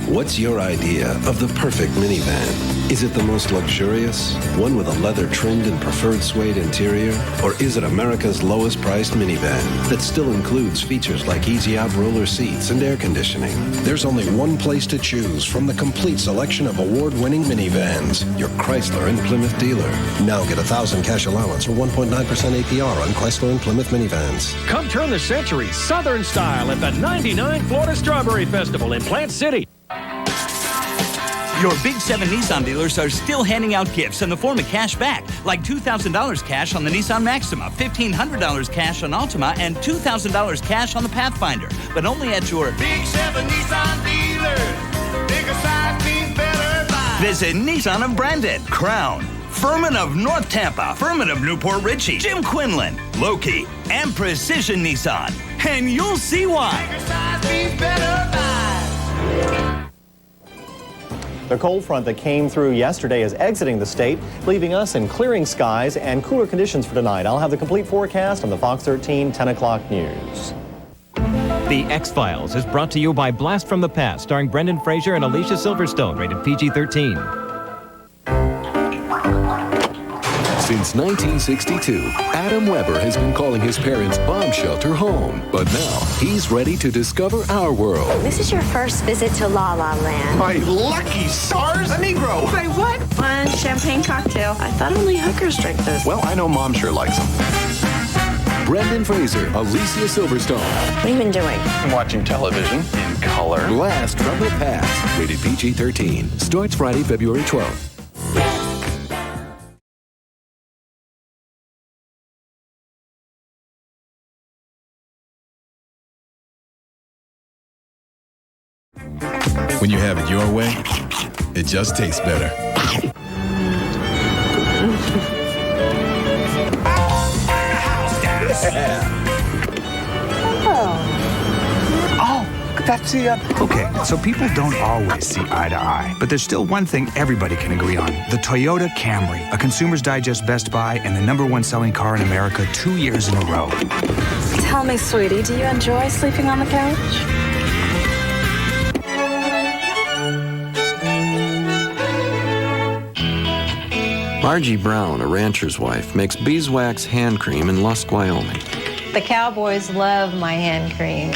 What's your idea of the perfect minivan? Is it the most luxurious, one with a leather-trimmed and preferred suede interior? Or is it America's lowest-priced minivan that still includes features like easy-out roller seats and air conditioning? There's only one place to choose from the complete selection of award-winning minivans. Your Chrysler and Plymouth dealer. Now get 1,000 cash allowance or 1.9% APR on Chrysler and Plymouth minivans.
Come turn the century Southern style at the 99 Florida Strawberry Festival in Plant City.
Your Big 7 Nissan dealers are still handing out gifts in the form of cash back, like $2,000 cash on the Nissan Maxima, $1,500 cash on Altima, and $2,000 cash on the Pathfinder, but only at your
Big 7 Nissan dealers. Bigger size means better life.
Visit Nissan of Brandon, Crown, Furman of North Tampa, Furman of Newport Richie, Jim Quinlan, Loki, and Precision Nissan. And you'll see why.
Bigger size means better life.
The cold front that came through yesterday is exiting the state, leaving us in clearing skies and cooler conditions for tonight. I'll have the complete forecast on the Fox 13 10 o'clock news.
The X-Files is brought to you by Blast from the Past, starring Brendan Fraser and Alicia Silverstone, rated PG-13.
Since 1962, Adam Weber has been calling his parents' bomb shelter home. But now, he's ready to discover our world.
This is your first visit to La La Land.
My lucky stars, a Negro.
Wait, what? One champagne cocktail. I thought only hookers drink this.
Well, I know Mom sure likes them. Brendan Fraser, Alicia Silverstone.
What have you been doing?
I'm watching television in color. Blast from the Past, rated PG-13. Starts Friday, February 12th.
When you have it your way, it just tastes better.
That's the, Okay, so people don't always see eye to eye, but there's still one thing everybody can agree on. The Toyota Camry, a Consumer's Digest Best Buy and the #1 selling car in America 2 years in a row.
Tell me, sweetie, do you enjoy sleeping on the couch?
Margie Brown, a rancher's wife, makes beeswax hand cream in Lusk, Wyoming.
The cowboys love my hand cream.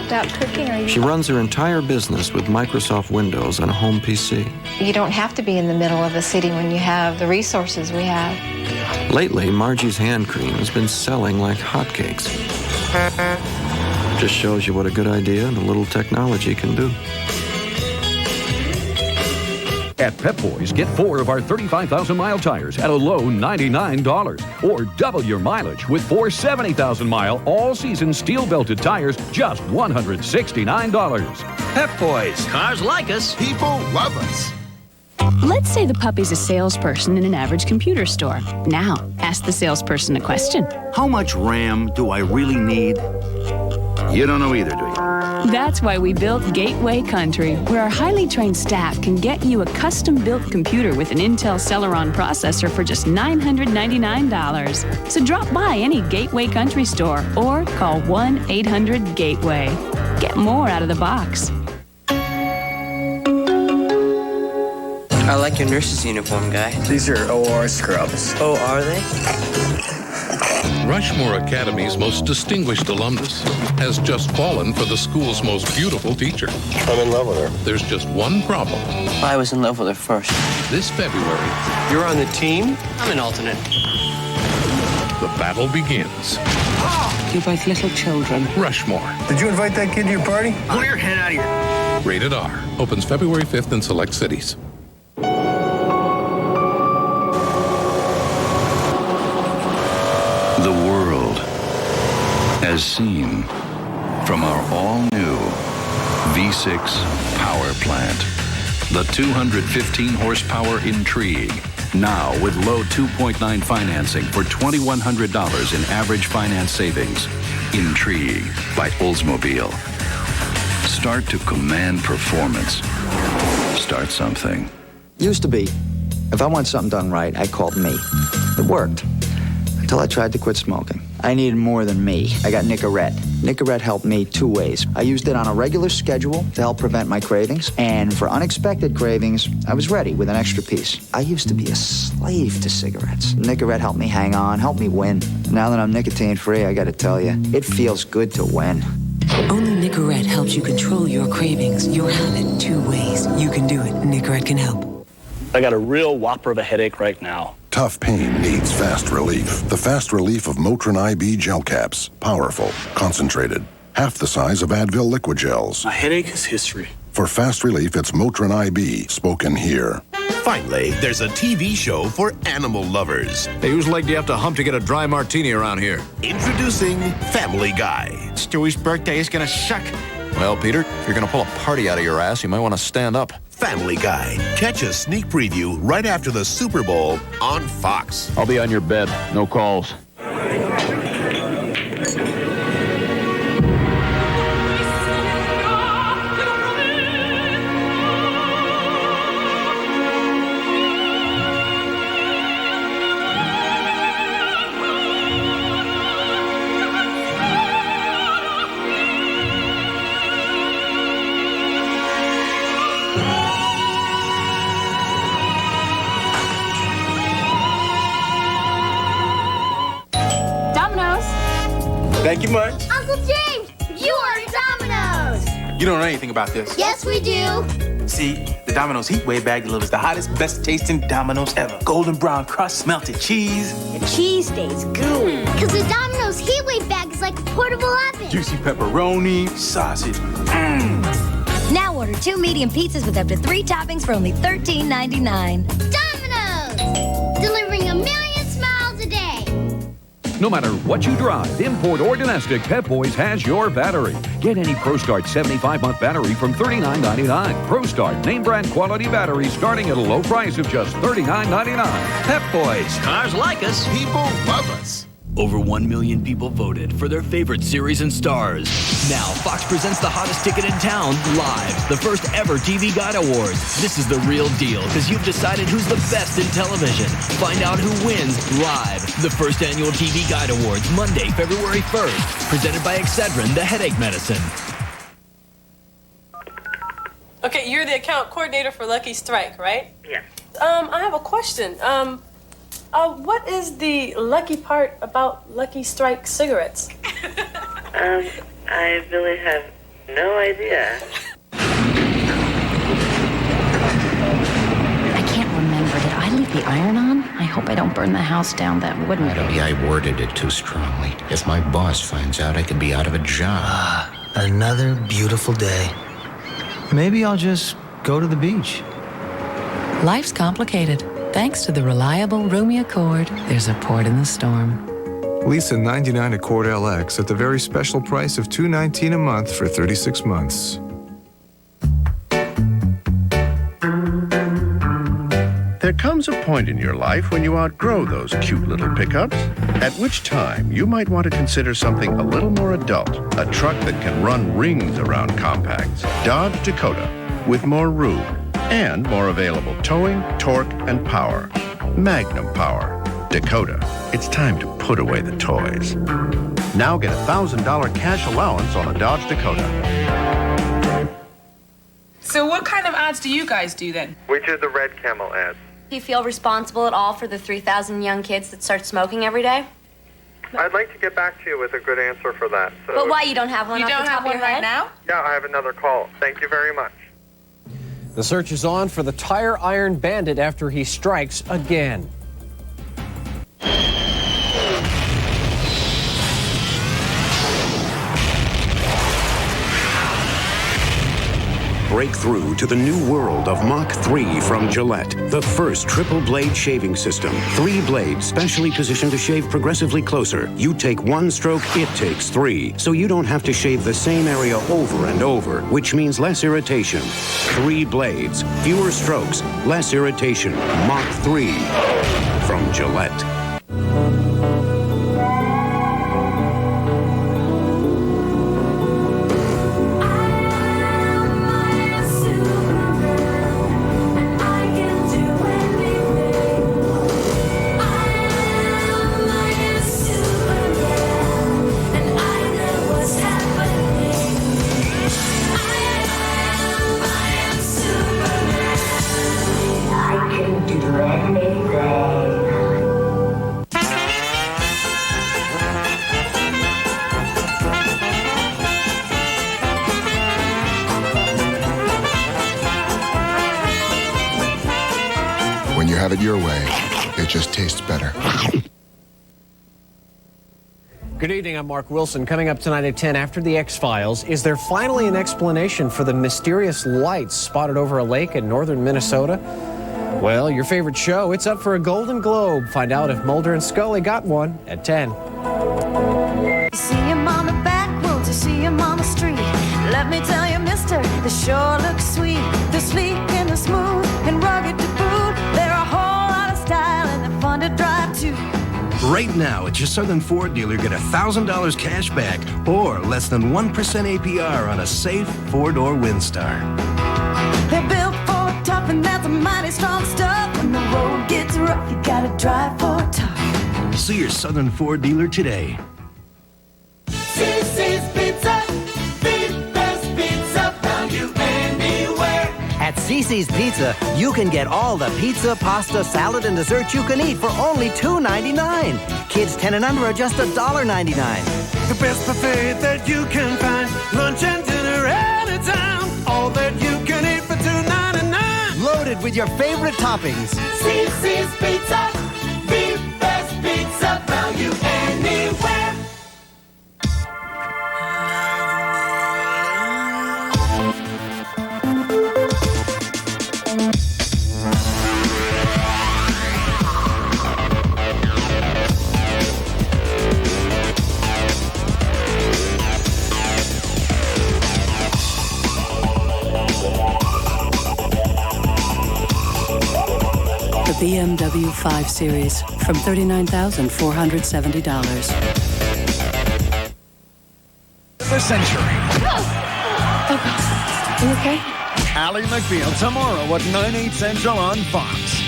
About cooking, or
She runs her entire business with Microsoft Windows on a home PC.
You don't have to be in the middle of a city when you have the resources we have.
Lately, Margie's hand cream has been selling like hotcakes. Just shows you what a good idea and a little technology can do.
At Pep Boys, get 4 of our 35,000-mile tires at a low $99. Or double your mileage with 4 70,000-mile, all-season steel-belted tires, just $169.
Pep Boys. Cars like us. People love us.
Let's say the puppy's a salesperson in an average computer store. Now, ask the salesperson a question.
How much RAM do I really need? You don't know either, do you?
That's why we built Gateway Country, where our highly trained staff can get you a custom-built computer with an Intel Celeron processor for just $999. So drop by any Gateway Country store or call 1-800-GATEWAY. Get more out of the box.
I like your nurse's uniform, guy.
These are OR scrubs.
Oh, are they?
Rushmore Academy's most distinguished alumnus has just fallen for the school's most beautiful teacher.
I'm in love with her.
There's just one problem.
I was in love with her first.
This February,
You're on the team? I'm an alternate.
the battle begins.
You're both little children.
Rushmore.
Did you invite that kid to your party?
Pull your head out of here.
Rated R. Opens February 5th in select cities.
The world as seen from our all-new V6 power plant. The 215-horsepower Intrigue. Now with low 2.9 financing for $2,100 in average finance savings. Intrigue by Oldsmobile. Start to command performance. Start something.
Used to be, if I want something done right, I called me. It worked. Until I tried to quit smoking. I needed more than me. I got NicoDerm. NicoDerm helped me 2 ways. I used it on a regular schedule to help prevent my cravings, and for unexpected cravings, I was ready with an extra piece. I used to be a slave to cigarettes. NicoDerm helped me hang on, helped me win. Now that I'm nicotine-free, I gotta tell you, it feels good to win.
Only NicoDerm helps you control your cravings, your habit, 2 ways. You can do it. NicoDerm can help.
I got a real whopper of a headache right now.
Tough pain needs fast relief. The fast relief of Motrin IB gel caps. Powerful, concentrated, half the size of Advil liquid gels.
My headache is history.
For fast relief, it's Motrin IB, spoken here.
Finally, there's a TV show for animal lovers.
Hey, whose leg do you have to hump to get a dry martini around here?
Introducing Family Guy.
Stewie's birthday is gonna suck. Well, Peter, if you're gonna pull a party out of your ass, you might want to stand up.
Family Guy. Catch a sneak preview right after the Super Bowl on Fox.
I'll be on your bed. No calls.
Thank you much.
Uncle James, you are Domino's.
You don't know anything about this.
Yes, we do.
See, the Domino's Heat Wave bag delivers the hottest, best tasting Domino's ever. Golden brown crust, melted cheese.
The cheese stays gooey. Because the Domino's Heat Wave bag is like a portable oven.
Juicy pepperoni, sausage.
Now order 2 medium pizzas with up to 3 toppings for only $13.99.
Domino's! Delivering a million smiles a day.
No matter what you drive, import or domestic, Pep Boys has your battery. Get any ProStart 75-month battery from $39.99. ProStart name brand quality battery starting at a low price of just $39.99. Pep Boys.
Cars like us.
People love us.
Over 1 million people voted for their favorite series and stars. Now, Fox presents the hottest ticket in town live. The first ever TV Guide Awards. This is the real deal because you've decided who's the best in television. Find out who wins live. The first annual TV Guide Awards, Monday, February 1st. Presented by Excedrin, the headache medicine.
Okay, you're the account coordinator for Lucky Strike, right?
Yeah.
I have a question. What is the lucky part about Lucky Strike cigarettes?
I really have no idea.
I can't remember. Did I leave the iron on? I hope I don't burn the house down. That wouldn't be.
Maybe I worded it too strongly. If my boss finds out, I could be out of a job.
Another beautiful day. Maybe I'll just go to the beach.
Life's complicated. Thanks to the reliable, roomy Accord, there's a port in the storm.
Lease a 99 Accord LX at the very special price of $219 a month for 36 months.
There comes a point in your life when you outgrow those cute little pickups, at which time you might want to consider something a little more adult, a truck that can run rings around compacts. Dodge Dakota, with more room and more available towing, torque, and power. Magnum Power. Dakota. It's time to put away the toys. Now get a $1,000 cash allowance on a Dodge Dakota.
So what kind of ads do you guys do then?
We do the Red Camel ads.
Do you feel responsible at all for the 3,000 young kids that start smoking every day?
I'd like to get back to you with a good answer for that. So
But why you don't have one
You
off
don't
the top
have
of your
one right
head?
now?
Yeah, I have another call. Thank you very much.
The search is on for the tire iron bandit after he strikes again.
Break through to the new world of Mach 3 from Gillette, the first triple blade shaving system. 3 blades specially positioned to shave progressively closer. You take 1 stroke, it takes 3. So you don't have to shave the same area over and over, which means less irritation. 3 blades, fewer strokes, less irritation. Mach 3 from Gillette.
When you have it your way, it just tastes better.
Good evening, I'm Mark Wilson. Coming up tonight at 10 after the X-Files, is there finally an explanation for the mysterious lights spotted over a lake in northern Minnesota? Well, your favorite show, it's up for a Golden Globe. Find out if Mulder and Scully got one at 10.
You see him on the back roads, you see him on the street. Let me tell you, mister, they sure look sweet. They're sleek and they're smooth and rugged to boot. They're a whole lot of style and they're fun to drive too.
Right now, at your Southern Ford dealer, get $1,000 cash back or less than 1% APR on a safe 4-door Windstar.
They're built for tough and that's a mighty strong stuff. When the road gets rough, you gotta drive for tough.
See your Southern Ford dealer today.
Cici's Pizza, the best pizza found you anywhere.
At Cici's Pizza, you can get all the pizza, pasta, salad, and dessert you can eat for only $2.99. Kids 10 and under are just $1.99.
The best buffet that you can find. Lunch and dinner anytime. All that you can eat for $2.99.
Loaded with your favorite toppings.
CC's Pizza. The best pizza value anywhere.
The BMW 5 Series from $39,470.
The century.
Oh, you okay?
Ally McBeal tomorrow at 9/8 Central on Fox.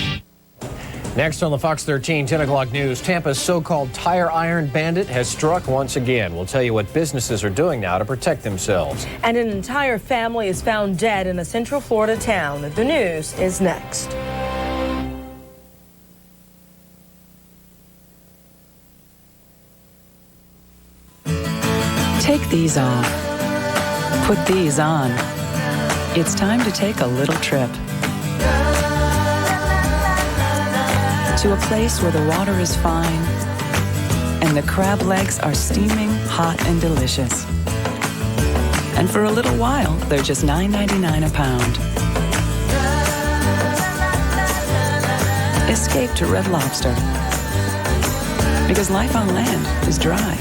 Next on the Fox 13 10 o'clock news, Tampa's so-called tire iron bandit has struck once again. We'll tell you what businesses are doing now to protect themselves.
And an entire family is found dead in a Central Florida town. The news is next.
Take these off. Put these on. It's time to take a little trip to a place where the water is fine and the crab legs are steaming hot and delicious. And for a little while, they're just $9.99 a pound. Escape to Red Lobster, because life on land is dry.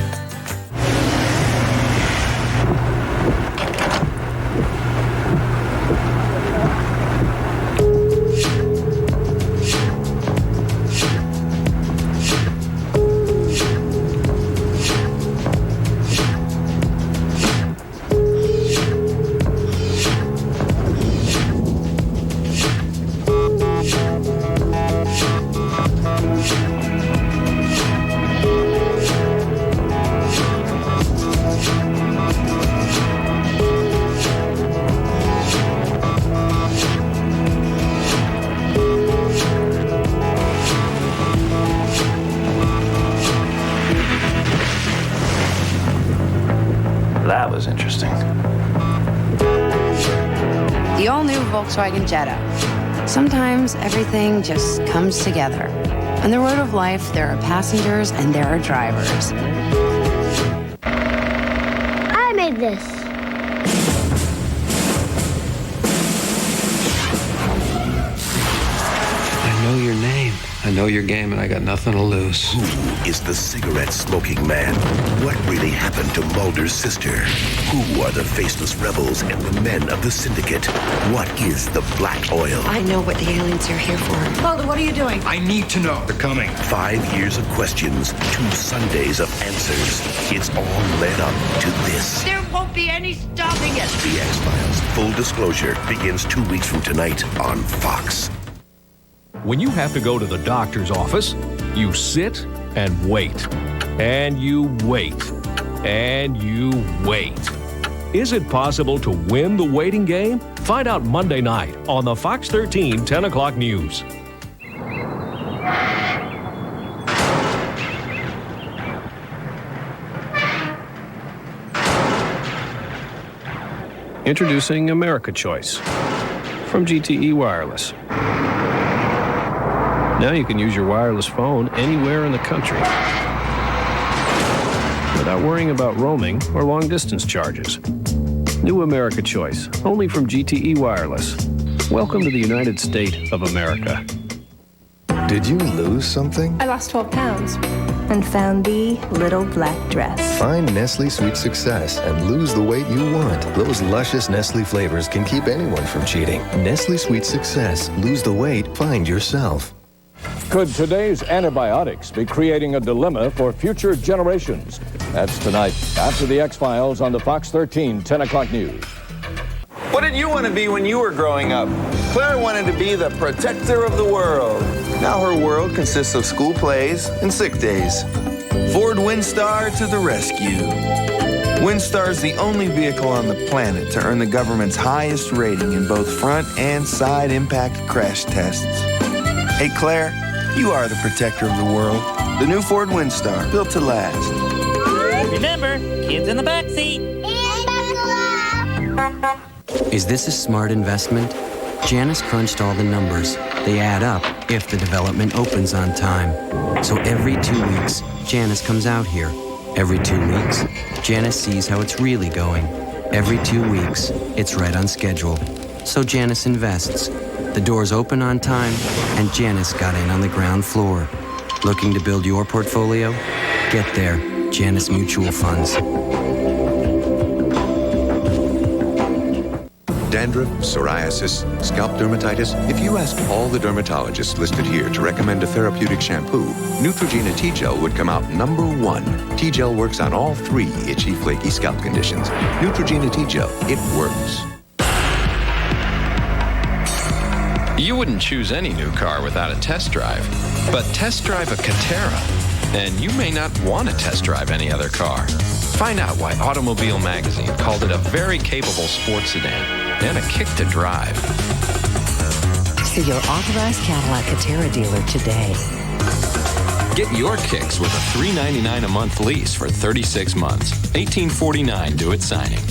That was interesting.
The all-new Volkswagen Jetta. Sometimes everything just comes together. On the road of life, there are passengers and there are drivers.
I made this.
I know your name. I know your game, and I got nothing to lose.
Who is the cigarette-smoking man? What really happened to Mulder's sister? Who are the faceless rebels and the men of the syndicate? What is the black oil?
I know what the aliens are here for. Mulder, what are you doing?
I need to know. They're coming. 5 years of questions, 2 Sundays of answers. It's all led up to this.
There won't be any stopping it.
The X-Files, full disclosure, begins 2 weeks from tonight on Fox.
When you have to go to the doctor's office, you sit and wait. And you wait. And you wait. Is it possible to win the waiting game? Find out Monday night on the Fox 13 10 o'clock news. Introducing America Choice from GTE Wireless. Now you can use your wireless phone anywhere in the country without worrying about roaming or long-distance charges. New America Choice, only from GTE Wireless. Welcome to the United States of America.
Did you lose something?
I lost 12 pounds and found the little black dress.
Find Nestle Sweet Success and lose the weight you want. Those luscious Nestle flavors can keep anyone from cheating. Nestle Sweet Success. Lose the weight, find yourself.
Could today's antibiotics be creating a dilemma for future generations? That's tonight after the X-Files on the Fox 13 10 o'clock news.
What did you want to be when you were growing up? Claire wanted to be the protector of the world. Now her world consists of school plays and sick days. Ford Windstar to the rescue. Windstar is the only vehicle on the planet to earn the government's highest rating in both front and side impact crash tests. Hey Claire, you are the protector of the world. The new Ford Windstar, built to last.
Remember, kids in the back seat.
Is this a smart investment? Janice crunched all the numbers. They add up if the development opens on time. So every 2 weeks, Janice comes out here. Every 2 weeks, Janice sees how it's really going. Every 2 weeks, it's right on schedule. So Janice invests. The doors open on time, and Janice got in on the ground floor. Looking to build your portfolio? Get there. Janice Mutual Funds.
Dandruff, psoriasis, scalp dermatitis. If you ask all the dermatologists listed here to recommend a therapeutic shampoo, Neutrogena T-Gel would come out #1. T-Gel works on all 3 itchy, flaky scalp conditions. Neutrogena T-Gel, it works.
You wouldn't choose any new car without a test drive, but test drive a Catera, and you may not want to test drive any other car. Find out why Automobile Magazine called it a very capable sports sedan and a kick to drive.
See your authorized Cadillac Catera dealer today.
Get your kicks with a $399 a month lease for 36 months. $1849 due at signing.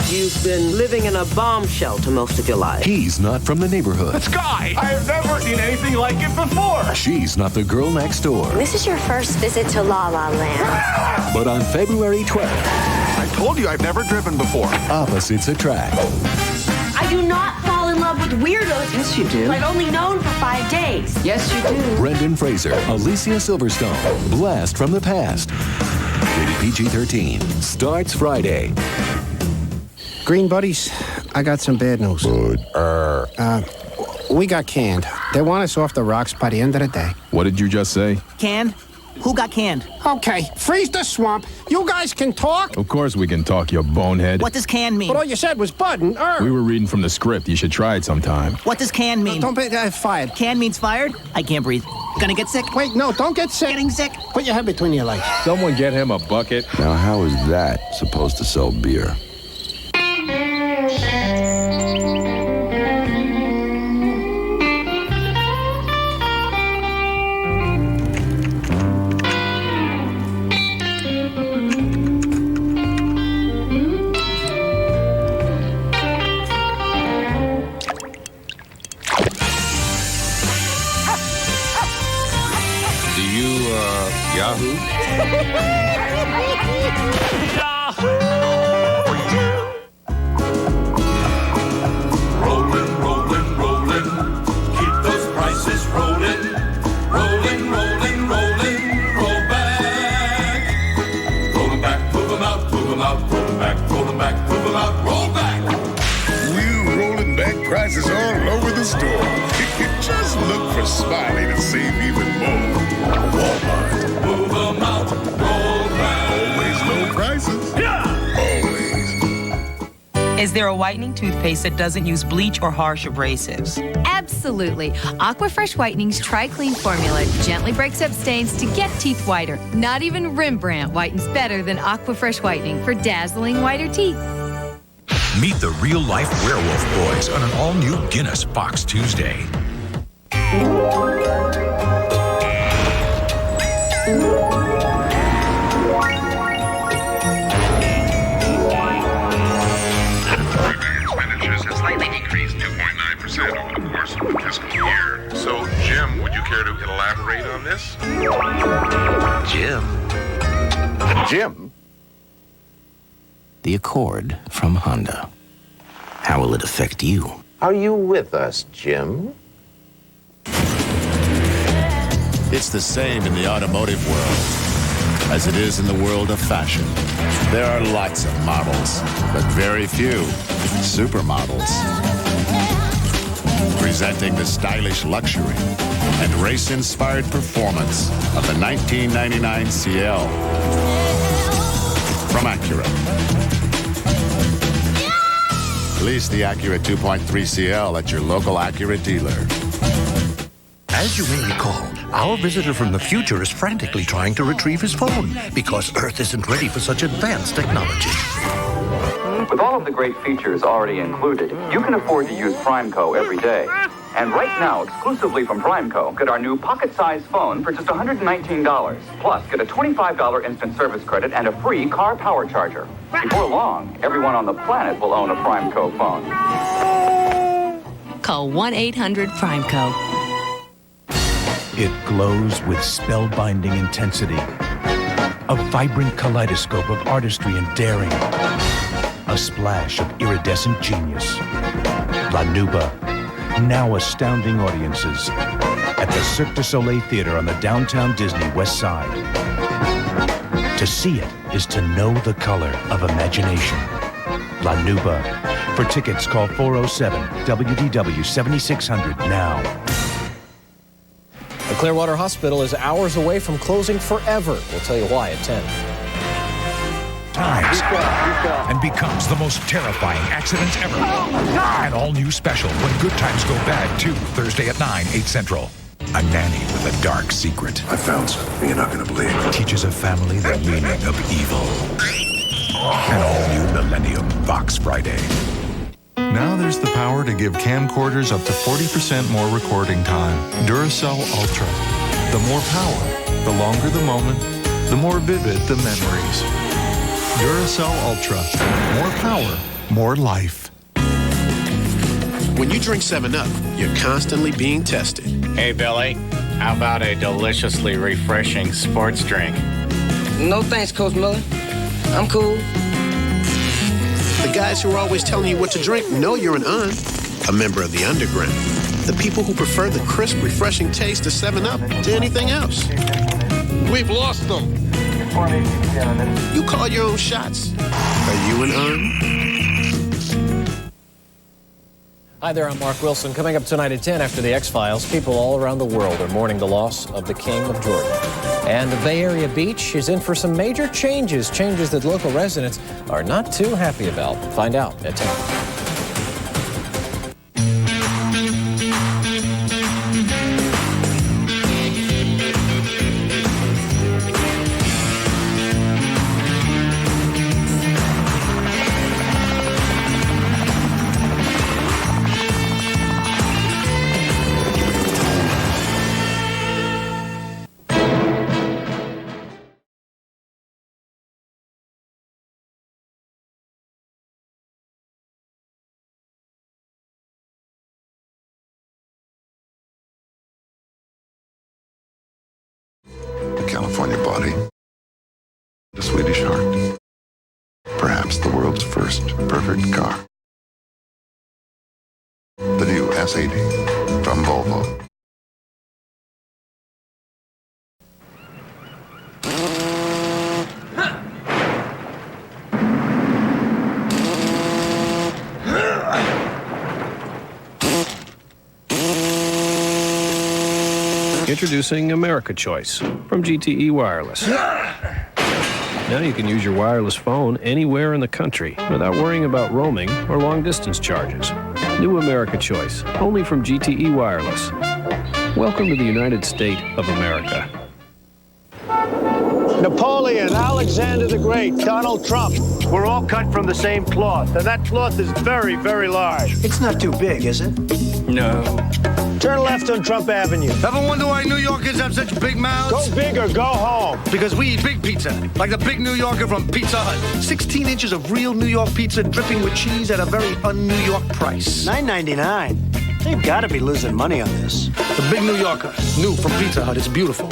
You've been living in a bomb shelter most of your life.
He's not from the neighborhood.
This guy! I have never seen anything like it before!
She's not the girl next door.
This is your first visit to La La Land.
But on February 12th...
I told you I've never driven before.
Opposites attract.
I do not fall in love with weirdos.
Yes, you do.
I've only known for 5 days.
Yes, you do.
Brendan Fraser, Alicia Silverstone, Blast from the Past. Rated PG-13. Starts Friday.
Green buddies, I got some bad news.
Good.
We got canned. They want us off the rocks by the end of the day.
What did you just say?
Canned? Who got canned?
Okay, freeze the swamp. You guys can talk?
Of course we can talk, you bonehead.
What does canned mean?
But all you said was bud and
We were reading from the script. You should try it sometime.
What does canned mean?
Don't be fired.
Canned means fired? I can't breathe. Gonna get sick?
Wait, no, don't get sick.
Getting sick?
Put your head between your legs.
Someone get him a bucket.
Now, how is that supposed to sell beer?
Yahoo?
Rolling, rolling, rolling. Keep those prices rolling. Rolling, rolling, rolling. Roll back. Roll them back, move them out, move them out. Roll them back, roll them back, move them out. Roll back.
We're rolling back prices all over the store. Just look for Smiley to save even more. Walmart.
Move them out, roll back.
Always low prices.
Yeah.
Always.
Is there a whitening toothpaste that doesn't use bleach or harsh abrasives?
Absolutely. Aquafresh Whitening's Tri-Clean formula gently breaks up stains to get teeth whiter. Not even Rembrandt whitens better than Aquafresh Whitening for dazzling whiter teeth.
Meet the real-life werewolf boys on an all-new Guinness Fox Tuesday.
Expenditures have slightly decreased 2.9% over the course of the fiscal year. So, Jim, would you care to elaborate on this?
Jim?
The Accord from Honda. How will it affect you?
Are you with us, Jim?
It's the same in the automotive world as it is in the world of fashion. There are lots of models, but very few supermodels. Presenting the stylish luxury and race-inspired performance of the 1999 CL from Acura. Lease the Acura 2.3 CL at your local Acura dealer.
As you may recall, our visitor from the future is frantically trying to retrieve his phone because Earth isn't ready for such advanced technology.
With all of the great features already included, you can afford to use PrimeCo every day.
And right now, exclusively from Primeco, get our new pocket-sized phone for just $119. Plus, get a $25 instant service credit and a free car power charger. Before long, everyone on the planet will own a Primeco phone.
Call 1-800-PRIMECO.
It glows with spellbinding intensity. A vibrant kaleidoscope of artistry and daring. A splash of iridescent genius. La Nuba, now astounding audiences at the Cirque du Soleil Theater on the downtown Disney West Side. To see it is to know the color of imagination. La Nuba. For tickets, call 407-WDW-7600 now.
The Clearwater Hospital is hours away from closing forever. We'll tell you why at 10.
Times and becomes the most terrifying accidents ever. An all-new special When Good Times Go Bad 2, Thursday at 9, 8 Central. A nanny with a dark secret.
I found something you're not going to believe.
Teaches a family the meaning of evil. An all-new Millennium Vox Friday.
Now there's the power to give camcorders up to 40% more recording time. Duracell Ultra. The more power, the longer the moment, the more vivid the memories. Duracell Ultra. More power, more life.
When you drink 7-Up, you're constantly being tested.
Hey, Billy, how about a deliciously refreshing sports drink?
No thanks, Coach Miller. I'm cool.
The guys who are always telling you what to drink know you're an a member of the underground. The people who prefer the crisp, refreshing taste of 7-Up to anything else. We've lost them. You call your own shots. Are you an
Hi there, I'm Mark Wilson. Coming up tonight at 10 after the X-Files, people all around the world are mourning the loss of the King of Jordan. And the Bay Area beach is in for some major changes that local residents are not too happy about. Find out at 10.
California body. The Swedish heart. Perhaps the world's first perfect car. The new S80 from Volvo.
Introducing America Choice from GTE Wireless. Now you can use your wireless phone anywhere in the country without worrying about roaming or long-distance charges. New America Choice, only from GTE Wireless. Welcome to the United States of America.
Napoleon, Alexander the Great, Donald Trump. We're all cut from the same cloth, and that cloth is very, very large.
It's not too big, is it?
No. Turn left on Trump Avenue.
Ever wonder why New Yorkers have such big mouths?
Go big or go home.
Because we eat big pizza, like the big New Yorker from Pizza Hut. 16 inches of real New York pizza dripping with cheese at a very un-New York price.
$9.99. They've got to be losing money on this.
The big New Yorker, new from Pizza Hut. It's beautiful.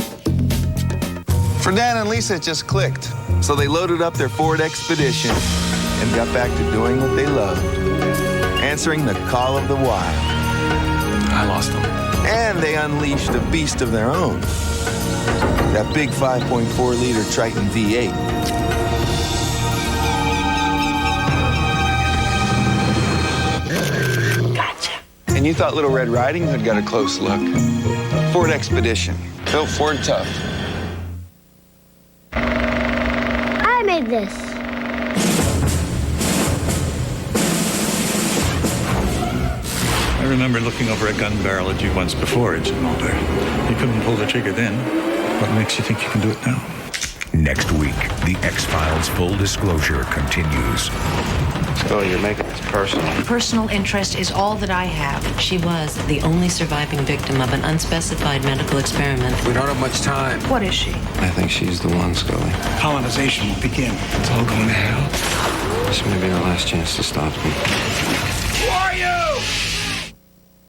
For Dan and Lisa, it just clicked. So they loaded up their Ford Expedition and got back to doing what they loved. Answering the call of the wild.
I lost them.
And they unleashed a beast of their own. That big 5.4-liter Triton V8.
Gotcha.
And you thought Little Red Riding Hood got a close look. Ford Expedition. Built Ford tough.
I made this.
I remember looking over a gun barrel at you once before, Agent Mulder. You couldn't pull the trigger then. What makes you think you can do it now?
Next week, the X-Files full disclosure continues.
So you're making this personal.
Personal interest is all that I have. She was the only surviving victim of an unspecified medical experiment.
We don't have much time.
What is she?
I think she's the one, Scully.
Colonization will begin. It's all going to hell.
This may be our last chance to stop them.